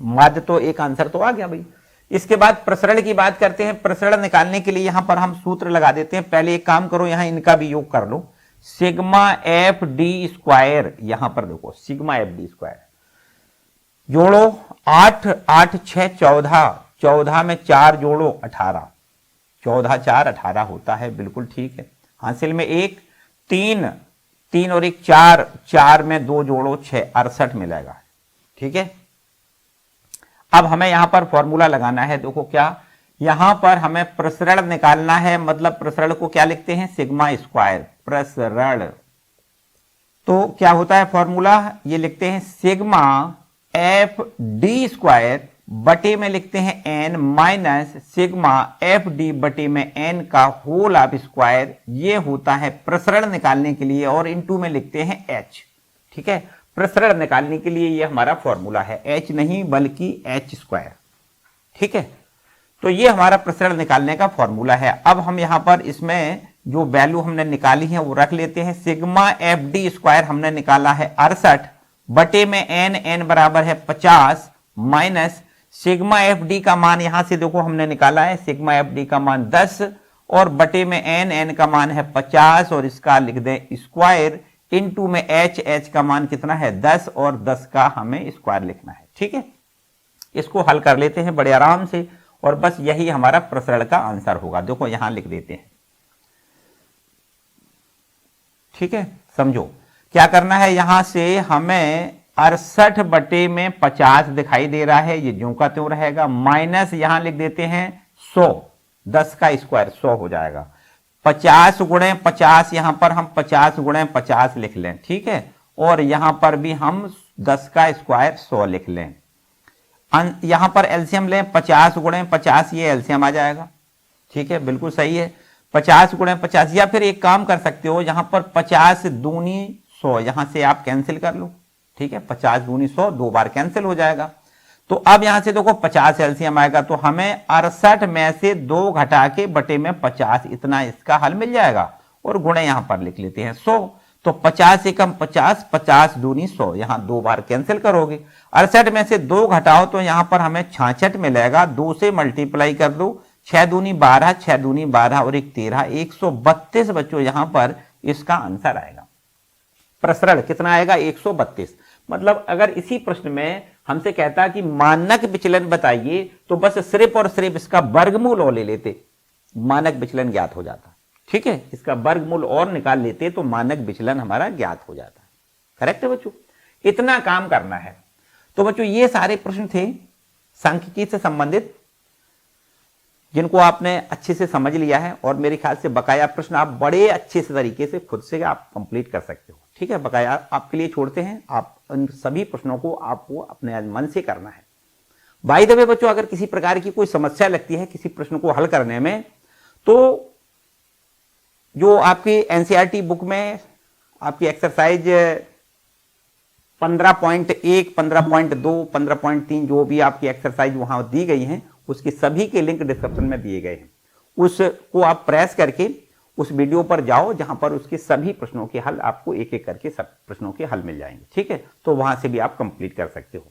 माध्य तो एक आंसर तो आ गया भाई। इसके बाद प्रसरण की बात करते हैं। प्रसरण निकालने के लिए यहां पर हम सूत्र लगा देते हैं। पहले एक काम करो, यहां इनका भी योग कर लो। सिग्मा एफ डी स्क्वायर, यहां पर देखो सिग्मा एफ डी स्क्वायर जोड़ो 8, 8 6 14, 14 में 4 जोड़ो 18, 14 4 18 होता है, बिल्कुल ठीक है। हासिल में 1, 3, 3 और 1 4, 4 में 2 जोड़ो 6, 68 मिलेगा। ठीक है, अब हमें यहां पर फॉर्मूला लगाना है। देखो क्या, यहां पर हमें प्रसरण निकालना है, मतलब प्रसरण को क्या लिखते हैं सिग्मा स्क्वायर प्रसरण। तो क्या होता है फॉर्मूला, ये लिखते हैं सिग्मा एफ डी स्क्वायर बटे में लिखते हैं N minus sigma F D बटे में एन का होल ऑफ स्क्वायर। ये होता है प्रसरण निकालने के लिए, और इनटू में लिखते हैं एच। ठीक है, प्रसरण निकालने के लिए ये हमारा फॉर्मूला है, एच नहीं बल्कि एच स्क्वायर। ठीक है, तो ये हमारा प्रसरण निकालने का फॉर्मूला है। अब हम यहां पर इसमें जो वैल्यू हमने निकाली है वो रख लेते हैं। सिग्मा एफ डी स्क्वायर हमने निकाला है 68 बटे में एन, एन बराबर है 50 माइनस सिग्मा एफ डी का मान यहां से देखो हमने निकाला है सिग्मा एफ डी का मान 10 और बटे में एन, एन का मान है 50 और इसका लिख दें स्क्वायर इनटू में एच, एच का मान कितना है 10 और 10 का हमें स्क्वायर लिखना है। ठीक है, इसको हल कर लेते हैं बड़े आराम से, और बस यही हमारा प्रसरण का आंसर होगा। देखो यहां लिख देते हैं। ठीक है, समझो क्या करना है। यहां से हमें 68 बटे में 50 दिखाई दे रहा है, ये ज्यों का त्यों रहेगा, माइनस यहां लिख देते हैं 100, 10 का स्क्वायर 100 हो जाएगा। 50 गुणे 50, यहां पर हम 50 गुणे 50 लिख लें। ठीक है, और यहां पर भी हम 10 का स्क्वायर 100 लिख लें। यहां पर एलसीएम लें, 50 गुणे 50, ये एलसीएम आ जाएगा। ठीक है, बिल्कुल सही है, 50 गुणे 50। या फिर एक काम कर सकते हो, यहां पर 50 दूनी 100, यहां से आप कैंसिल कर लो। ठीक है, 50 दूनी 100, 2 बार कैंसिल हो जाएगा। तो अब यहां से देखो 50 एलसीएम आएगा, तो हमें 68 में से 2 घटा के बटे में 50, इतना इसका हल मिल जाएगा। और गुणे यहां पर लिख लेते हैं 100, तो 50 एकम 50, 50 दूनी 100, यहां 2 बार कैंसिल करोगे। 68 में से 2 घटाओ तो यहां पर हमें 66 मिलेगा, 2 से मल्टीप्लाई कर दो, 6 दूनी 12, 6 दूनी 12 और 1 13, 132 बच्चों यहां पर इसका आंसर आएगा। प्रसरण कितना आएगा 132। मतलब अगर इसी प्रश्न में हमसे कहता कि मानक विचलन बताइए, तो बस सिर्फ और सिर्फ इसका वर्गमूल और ले लेते, मानक विचलन ज्ञात हो जाता। ठीक है, इसका वर्गमूल और निकाल लेते तो मानक विचलन हमारा ज्ञात हो जाता। करेक्ट है बच्चों, इतना काम करना है। तो बच्चों ये सारे प्रश्न थे सांख्यिकी से संबंधित, जिनको आपने अच्छे से समझ लिया है, और मेरे ख्याल से बकाया प्रश्न आप बड़े अच्छे से तरीके से खुद से आप कंप्लीट कर सकते हो। ठीक है, बकाया आपके लिए छोड़ते हैं, आप इन सभी प्रश्नों को आपको अपने मन से करना है। बाय द वे बच्चों, अगर किसी प्रकार की कोई समस्या लगती है किसी प्रश्न को हल करने में, तो जो आपकी एनसीईआरटी बुक में आपकी एक्सरसाइज 15.1, 15.2, 15.3 जो भी आपकी एक्सरसाइज वहां दी गई हैं, उसकी सभी के लिंक डिस्क्रिप्शन में दिए गए हैं। उसको आप प्रेस करके उस वीडियो पर जाओ, जहां पर उसके सभी प्रश्नों के हल आपको एक एक करके सब प्रश्नों के हल मिल जाएंगे। ठीक है, तो वहां से भी आप कंप्लीट कर सकते हो।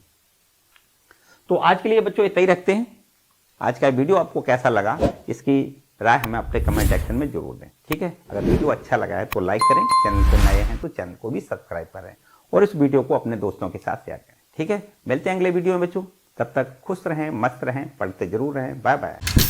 तो आज के लिए बच्चों इतना ही रखते हैं। आज का वीडियो आपको कैसा लगा, इसकी राय हमें अपने कमेंट सेक्शन में जरूर दें। ठीक है, अगर वीडियो अच्छा लगा है तो लाइक करें, चैनल पर नए हैं तो चैनल को भी सब्सक्राइब करें, और इस वीडियो को अपने दोस्तों के साथ शेयर करें। ठीक है, मिलते हैं अगले वीडियो में बच्चों, तब तक खुश रहें, मस्त रहें, पढ़ते जरूर रहें। Bye bye.